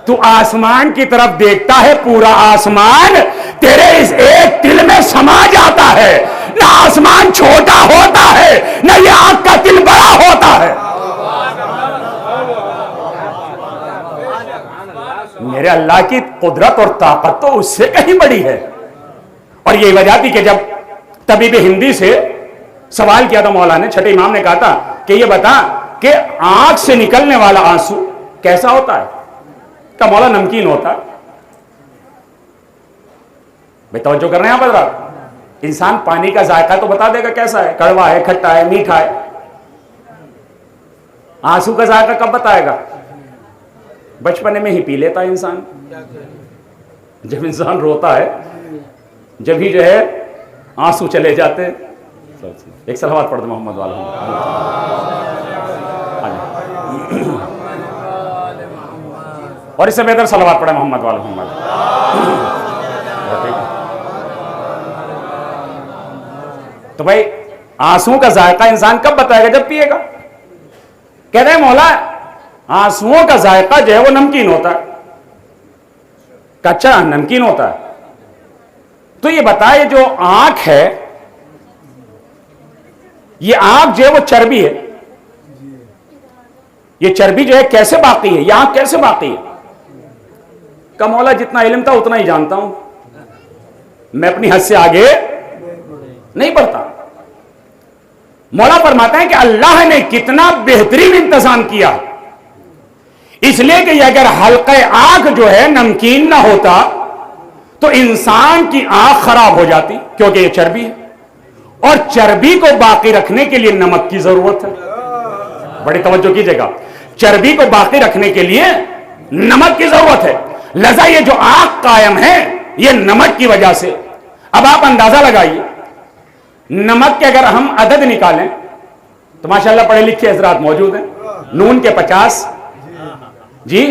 تو آسمان کی طرف دیکھتا ہے، پورا آسمان تیرے اس ایک تل میں سما جاتا ہے. نہ آسمان چھوٹا ہوتا ہے نہ یہ آنکھ کا تل بڑا ہوتا ہے. میرے اللہ کی قدرت اور طاقت تو اس سے کہیں بڑی ہے. اور یہی وجہ تھی کہ جب طبیب ہندی سے سوال کیا تھا مولا نے، چھٹے امام نے کہا تھا کہ یہ بتا کہ آنکھ سے نکلنے والا آنسو کیسا ہوتا ہے؟ کہ مولا نمکین ہوتا ہے. بھئی توجہ کر رہے ہیں آپ حضرات؟ انسان پانی کا ذائقہ تو بتا دے گا کیسا ہے، کڑوا ہے، کھٹا ہے، میٹھا ہے. آنسو کا ذائقہ کب بتائے گا؟ بچپنے میں ہی پی لیتا ہے انسان. جب انسان روتا ہے، جب ہی جو ہے آنسو چلے جاتے. ایک صلوات پڑھ دو محمد والا. اور اس سے بہتر صلوات پڑھے محمد والا محمد. تو بھائی آنسو کا ذائقہ انسان کب بتائے گا؟ جب پیے گا. کہہ رہے ہیں مولا آنسوؤں کا ذائقہ جو ہے وہ نمکین ہوتا ہے. کچا نمکین ہوتا ہے. تو یہ بتائے جو آنکھ ہے، یہ آنکھ جو ہے وہ چربی ہے. یہ چربی جو ہے کیسے باقی ہے؟ یہ آنکھ کیسے باقی ہے؟ کہ مولا جتنا علم تھا اتنا ہی جانتا ہوں، میں اپنی حد سے آگے نہیں بڑھتا. مولا فرماتا ہے کہ اللہ نے کتنا بہترین انتظام کیا، اس لیے کہ اگر حلقہ آنکھ جو ہے نمکین نہ ہوتا تو انسان کی آنکھ خراب ہو جاتی، کیونکہ یہ چربی ہے، اور چربی کو باقی رکھنے کے لیے نمک کی ضرورت ہے. بڑی توجہ کیجیے گا، چربی کو باقی رکھنے کے لیے نمک کی ضرورت ہے. لذا یہ جو آنکھ قائم ہے یہ نمک کی وجہ سے. اب آپ اندازہ لگائیے، نمک کے اگر ہم عدد نکالیں تو ماشاءاللہ پڑھے لکھے حضرات موجود ہیں. نون کے 50، جی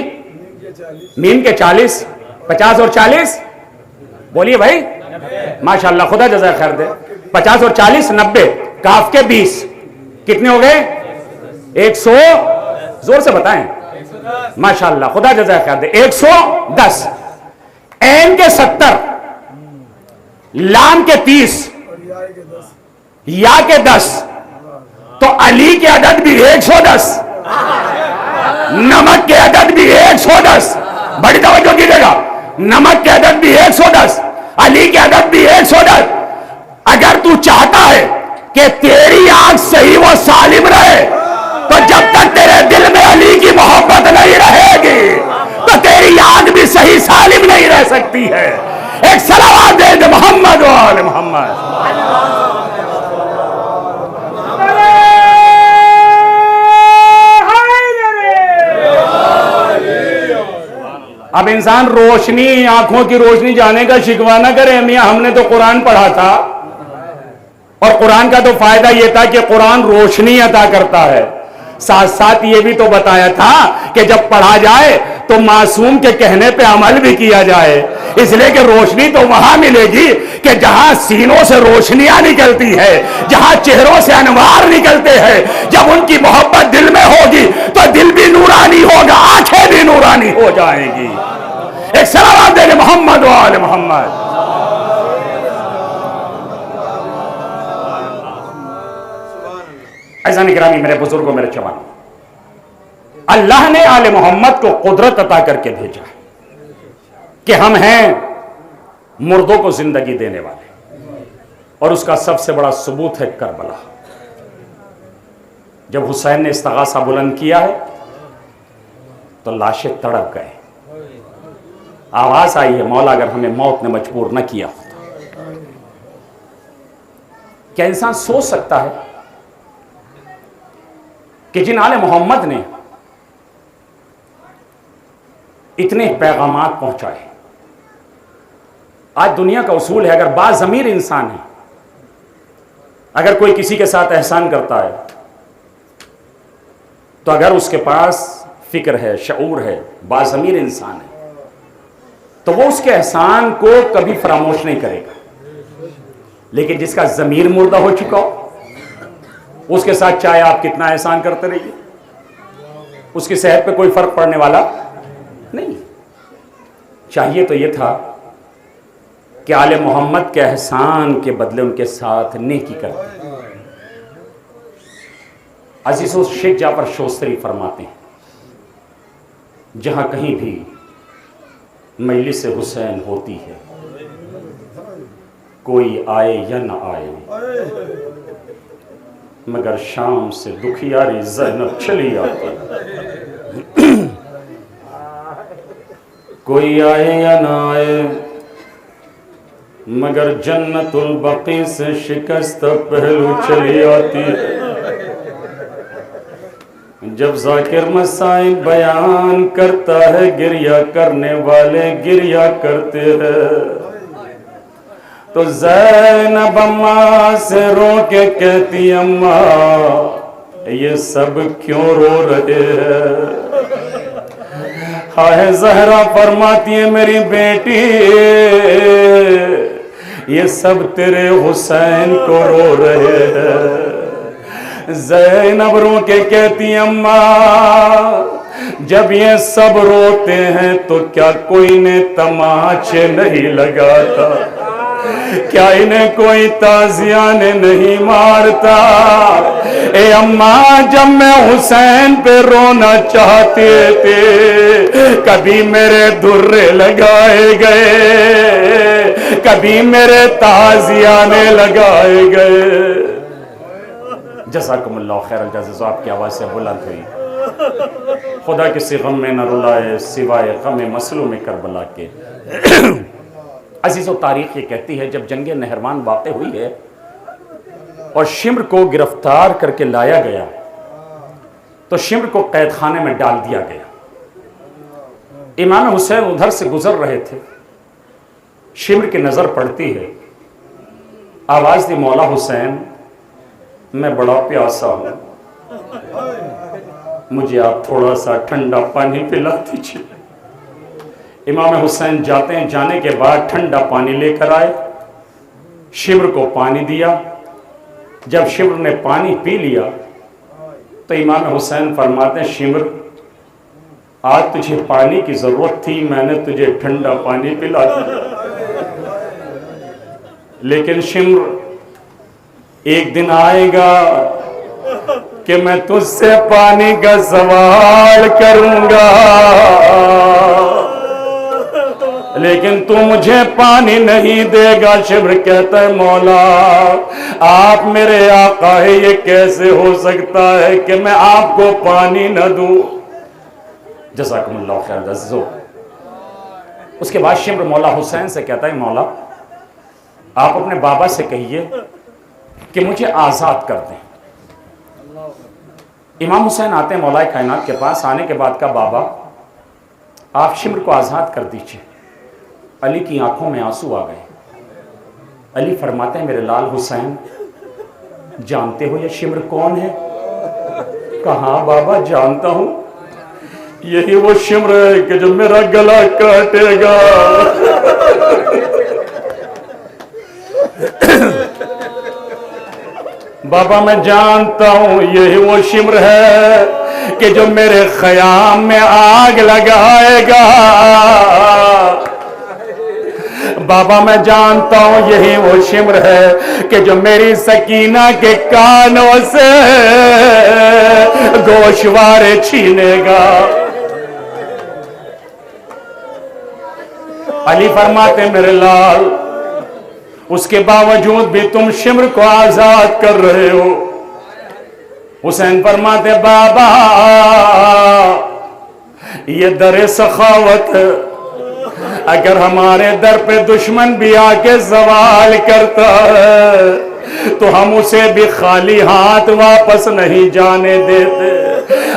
میم کے 40، 50 اور 40 بولیے بھائی ماشاءاللہ، خدا جزائے خیر دے. 50 اور 40 90، کاف کے 20 کتنے ہو گئے؟ 100. زور سے بتائیں ماشاءاللہ، خدا جزائے خیر دے. 110، عین کے 70، لام کے 30، یا کے 10. تو علی کے عدد بھی 110، نمک کے عدد بھی 110. بڑی توجہ کیجیے گا، نمک کے عدد بھی 110، علی کے عدد بھی 110. اگر تو چاہتا ہے کہ تیری آنکھ صحیح و سالم رہے تو جب تک تیرے دل میں علی کی محبت نہیں رہے گی تو تیری آنکھ بھی صحیح سالم نہیں رہے رہ سکتی ہے. ایک صلوات دے دے محمد و آل محمد. اب انسان روشنی، آنکھوں کی روشنی جانے کا شکوہ نہ کرے. میاں ہم نے تو قرآن پڑھا تھا، اور قرآن کا تو فائدہ یہ تھا کہ قرآن روشنی عطا کرتا ہے. ساتھ ساتھ یہ بھی تو بتایا تھا کہ جب پڑھا جائے تو معصوم کے کہنے پہ عمل بھی کیا جائے. اس لیے کہ روشنی تو وہاں ملے گی کہ جہاں سینوں سے روشنیاں نکلتی ہے، جہاں چہروں سے انوار نکلتے ہیں. جب ان کی محبت دل میں ہوگی تو دل بھی نورانی ہوگا، آنکھیں بھی نورانی ہو جائیں گی. ایک صلوات دے محمد و آل محمد. عزیزان گرامی، میرے بزرگوں، میرے جوانوں، اللہ نے آل محمد کو قدرت عطا کر کے بھیجا کہ ہم ہیں مردوں کو زندگی دینے والے. اور اس کا سب سے بڑا ثبوت ہے کربلا. جب حسین نے استغاثہ بلند کیا ہے تو لاشیں تڑپ گئے. آواز آئی ہے، مولا اگر ہمیں موت نے مجبور نہ کیا ہوتا. کیا انسان سوچ سکتا ہے کہ جن آل محمد نے اتنے پیغامات پہنچائے. آج دنیا کا اصول ہے، اگر باضمیر انسان ہے، اگر کوئی کسی کے ساتھ احسان کرتا ہے تو اگر اس کے پاس فکر ہے، شعور ہے، باضمیر انسان ہے، تو وہ اس کے احسان کو کبھی فراموش نہیں کرے گا. لیکن جس کا ضمیر مردہ ہو چکا ہو، اس کے ساتھ چاہے آپ کتنا احسان کرتے رہیے، اس کی صحت پہ کوئی فرق پڑنے والا نہیں. چاہیے تو یہ تھا کہ آل محمد کے احسان کے بدلے ان کے ساتھ نیکی کرتے. عزیزو، شیخ جعفر شوستری فرماتے ہیں، جہاں کہیں بھی مجلس حسین ہوتی ہے، کوئی آئے یا نہ آئے، مگر شام سے دکھیاری زینب چلی آتی. کوئی آئے یا نہ آئے، مگر جنت البقیع سے شکست پہلو چلی آتی. جب ذاکر مسائل بیان کرتا ہے، گریہ کرنے والے گریہ کرتے ہیں. تو زینب اماں سے رو کے کہتی، اماں یہ سب کیوں رو رہے ہیں؟ ہائے زہرا فرماتی ہے، میری بیٹی یہ سب تیرے حسین کو رو رہے ہیں. زینب رو کے کہتی، اماں جب یہ سب روتے ہیں تو کیا کوئی نے تماچے نہیں لگاتا؟ کیا انہیں کوئی تازیانے نہیں مارتا؟ اے اماں، جب میں حسین پہ رونا چاہتے تھے، کبھی میرے درے لگائے گئے، کبھی میرے تازیانے لگائے گئے. جزاکم اللہ خیر الجزا. آپ کی آواز سے بلند ہوئی. خدا کسی غم میں نہ رلائے سوائے غم مظلوم کربلا کے. عزیز و تاریخ یہ کہتی ہے، جب جنگ نہروان واقع ہوئی ہے اور شمر کو گرفتار کر کے لایا گیا تو شمر کو قید خانے میں ڈال دیا گیا. امام حسین ادھر سے گزر رہے تھے. شمر کی نظر پڑتی ہے، آواز دی، مولا حسین میں بڑا پیاسا ہوں، مجھے آپ تھوڑا سا ٹھنڈا پانی پلا دیجیے. امام حسین جاتے ہیں، جانے کے بعد ٹھنڈا پانی لے کر آئے، شمر کو پانی دیا. جب شمر نے پانی پی لیا تو امام حسین فرماتے ہیں، شمر آج تجھے پانی کی ضرورت تھی، میں نے تجھے ٹھنڈا پانی پلا دیا. لیکن شمر ایک دن آئے گا کہ میں تجھ سے پانی کا سوال کروں گا، لیکن تو مجھے پانی نہیں دے گا. شمر کہتا ہے، مولا آپ میرے آقا ہے، یہ کیسے ہو سکتا ہے کہ میں آپ کو پانی نہ دوں؟ جزاکم اللہ خیر. عزیزو، اس کے بعد شمر مولا حسین سے کہتا ہے مولا آپ اپنے بابا سے کہیے کہ مجھے آزاد کر دیں. امام حسین آتے ہیں مولا کائنات کے پاس. آنے کے بعد کہا بابا آپ شمر کو آزاد کر دیجئے. علی کی آنکھوں میں آنسو آ گئے. علی فرماتے ہیں میرے لال حسین جانتے ہو یہ شمر کون ہے؟ کہاں بابا جانتا ہوں, یہی وہ شمر ہے کہ جو میرا گلا کاٹے گا. بابا میں جانتا ہوں یہی وہ شمر ہے کہ جو میرے خیام میں آگ لگائے گا. بابا میں جانتا ہوں یہی وہ شمر ہے کہ جو میری سکینہ کے کانوں سے گوشوارے چھینے گا. علی فرماتے میرے لال اس کے باوجود بھی تم شمر کو آزاد کر رہے ہو. حسین فرماتے بابا یہ در سخاوت ہے. اگر ہمارے در پہ دشمن بھی آ کے سوال کرتا ہے تو ہم اسے بھی خالی ہاتھ واپس نہیں جانے دیتے.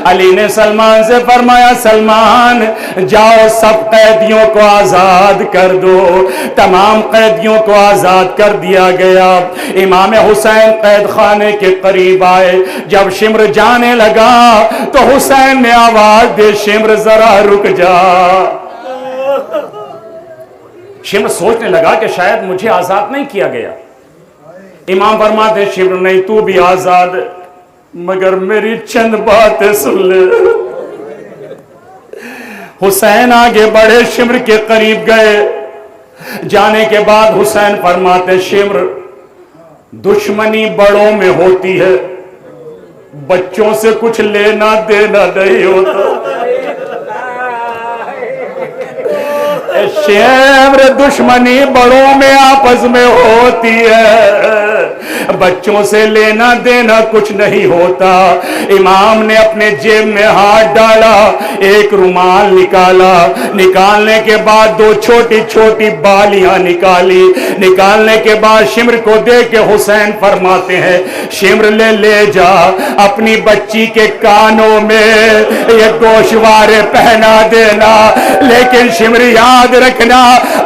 علی نے سلمان سے فرمایا سلمان جاؤ سب قیدیوں کو آزاد کر دو. تمام قیدیوں کو آزاد کر دیا گیا. امام حسین قید خانے کے قریب آئے. جب شمر جانے لگا تو حسین نے آواز دے شمر ذرا رک جا. شمر سوچنے لگا کہ شاید مجھے آزاد نہیں کیا گیا. امام فرماتے شمر نہیں تو بھی آزاد مگر میری چند باتیں سن لے. حسین آگے بڑھے شمر کے قریب گئے. جانے کے بعد حسین فرماتے شمر دشمنی بڑوں میں ہوتی ہے بچوں سے کچھ لینا دینا نہیں ہوتا. شمر دشمنی بڑوں میں آپس میں ہوتی ہے بچوں سے لینا دینا کچھ نہیں ہوتا. امام نے اپنے جیب میں ہاتھ ڈالا ایک رومال نکالا. نکالنے کے بعد دو چھوٹی چھوٹی بالیاں نکالی. نکالنے کے بعد شمر کو دے کے حسین فرماتے ہیں شمر لے جا اپنی بچی کے کانوں میں یہ گوشوارے پہنا دینا. لیکن شمر یاد رکھنا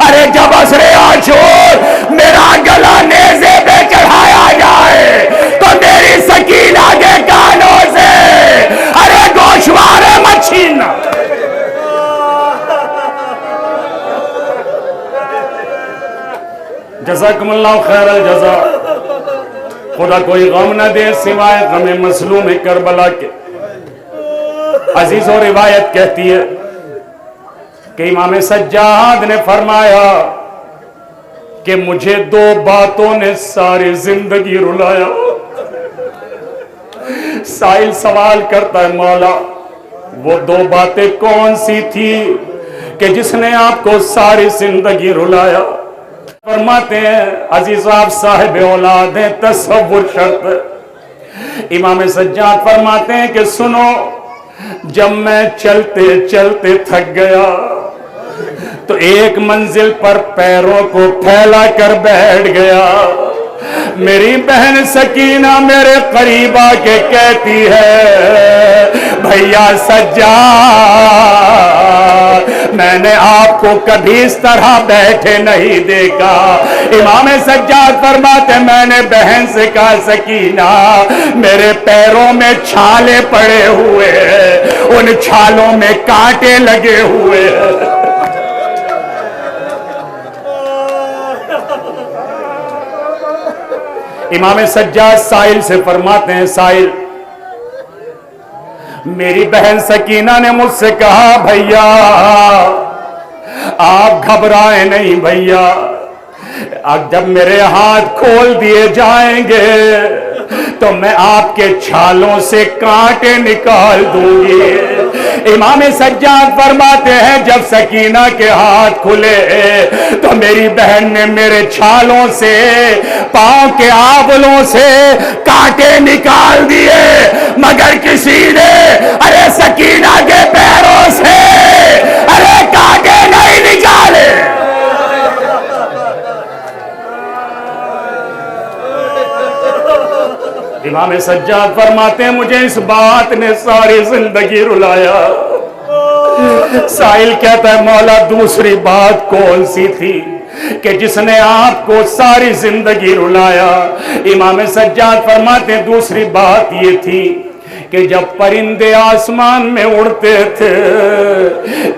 ارے جب عصر عاشور میرا گلا نیزے پہ چڑھایا جائے تو میری سکینہ کے کانوں سے ارے گوشوارے مت چھیننا. جزاکم اللہ خیر الجزا. خدا کوئی غم نہ دے سوائے غم مظلوم کربلا کے. عزیز و روایت کہتی ہے کہ امام سجاد نے فرمایا کہ مجھے دو باتوں نے ساری زندگی رلایا. سائل سوال کرتا ہے مولا وہ دو باتیں کون سی تھی کہ جس نے آپ کو ساری زندگی رلایا؟ فرماتے ہیں عزیز آپ صاحب اولاد ہیں تصور شرط. امام سجاد فرماتے ہیں کہ سنو جب میں چلتے چلتے تھک گیا تو ایک منزل پر پیروں کو پھیلا کر بیٹھ گیا. میری بہن سکینہ میرے قریب آ کے کہتی ہے بھیا سجاد میں نے آپ کو کبھی اس طرح بیٹھے نہیں دیکھا. امام سجاد فرماتے میں نے بہن سے کہا سکینہ میرے پیروں میں چھالے پڑے ہوئے ہیں ان چھالوں میں کانٹے لگے ہوئے ہیں. امام سجاد سائل سے فرماتے ہیں سائل میری بہن سکینہ نے مجھ سے کہا بھیا آپ گھبرائیں نہیں بھیا جب میرے ہاتھ کھول دیے جائیں گے تو میں آپ کے چھالوں سے کانٹے نکال دوں گی. امام سجاد فرماتے ہیں جب سکینہ کے ہاتھ کھلے تو میری بہن نے میرے چھالوں سے پاؤں کے آبلوں سے کانٹے نکال دیے مگر کسی نے ارے سکینہ کے پیروں سے ارے کانٹے نہیں نکالے. امام سجاد فرماتے ہیں مجھے اس بات نے ساری زندگی رلایا. سائل کہتا ہے مولا دوسری بات کون سی تھی کہ جس نے آپ کو ساری زندگی رلایا؟ امام سجاد فرماتے ہیں دوسری بات یہ تھی کہ جب پرندے آسمان میں اڑتے تھے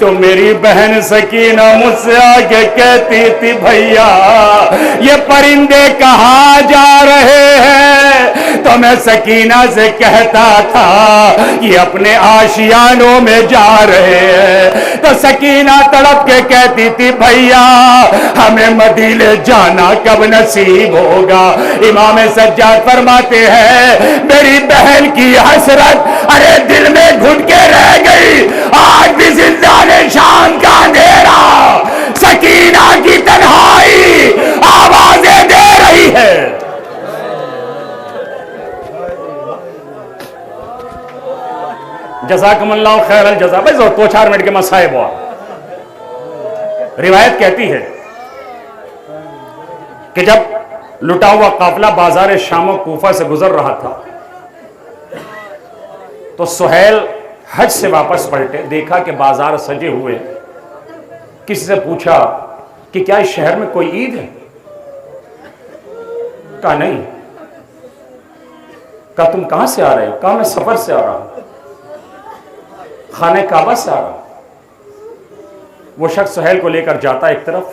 تو میری بہن سکینہ مجھ سے آگے کہتی تھی بھیا یہ پرندے کہاں جا رہے ہیں؟ تو میں سکینہ سے کہتا تھا یہ اپنے آشیانوں میں جا رہے ہیں. تو سکینہ تڑپ کے کہتی تھی بھیا ہمیں مدینے جانا کب نصیب ہوگا؟ امام سجاد فرماتے ہیں میری بہن کی حسرت ارے دل میں گھٹ کے رہ گئی. آج بھی زندان شام کا اندھیرا سکینہ کی تنہائی آوازیں دے رہی ہے. جزاکم اللہ خیر الجزا. بھائی دو چار منٹ کے مسائب ہوا. روایت کہتی ہے کہ جب لٹا ہوا قافلہ بازار شام و کوفہ سے گزر رہا تھا تو سہیل حج سے واپس پلٹے, دیکھا کہ بازار سجے ہوئے. کسی سے پوچھا کہ کیا اس شہر میں کوئی عید ہے؟ کہا نہیں. کہا تم کہاں سے آ رہے ہو؟ کہا میں سفر سے آ رہا ہوں, خانہ کعبہ سے آ رہا ہوں. وہ شخص سہیل کو لے کر جاتا ایک طرف,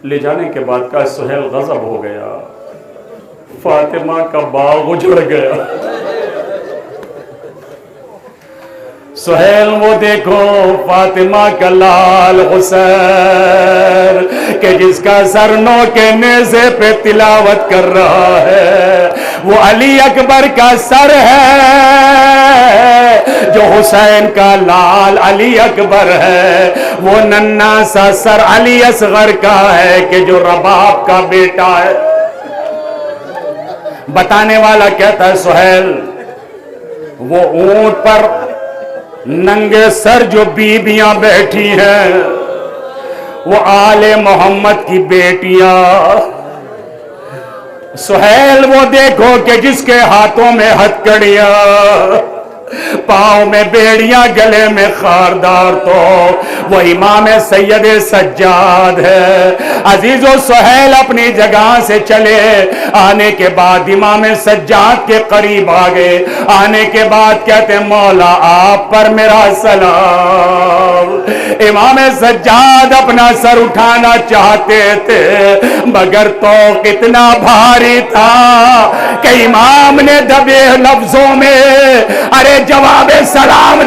لے جانے کے بعد کہا سہیل غضب ہو گیا, فاطمہ کا باغ اجڑ گیا. سہیل وہ دیکھو فاطمہ کا لال حسین کہ جس کا سر نو کے نیزے پہ تلاوت کر رہا ہے وہ علی اکبر کا سر ہے, جو حسین کا لال علی اکبر ہے وہ ننھا سا سر علی اصغر کا ہے کہ جو رباب کا بیٹا ہے. بتانے والا کہتا ہے سہیل وہ اونٹ پر ننگے سر جو بیبیاں بیٹھی ہیں وہ آل محمد کی بیٹیاں. سہیل وہ دیکھو کہ جس کے ہاتھوں میں ہتکڑیاں, پاؤں میں بیڑیاں, گلے میں خاردار, تو وہ امام سید سجاد ہے. عزیزو سہیل اپنی جگہ سے چلے, آنے کے بعد امام سجاد کے قریب آگئے. آنے کے بعد کہتے مولا آپ پر میرا سلام. امام سجاد اپنا سر اٹھانا چاہتے تھے مگر تو کتنا بھاری تھا کہ امام نے دبے لفظوں میں ارے جواب سلام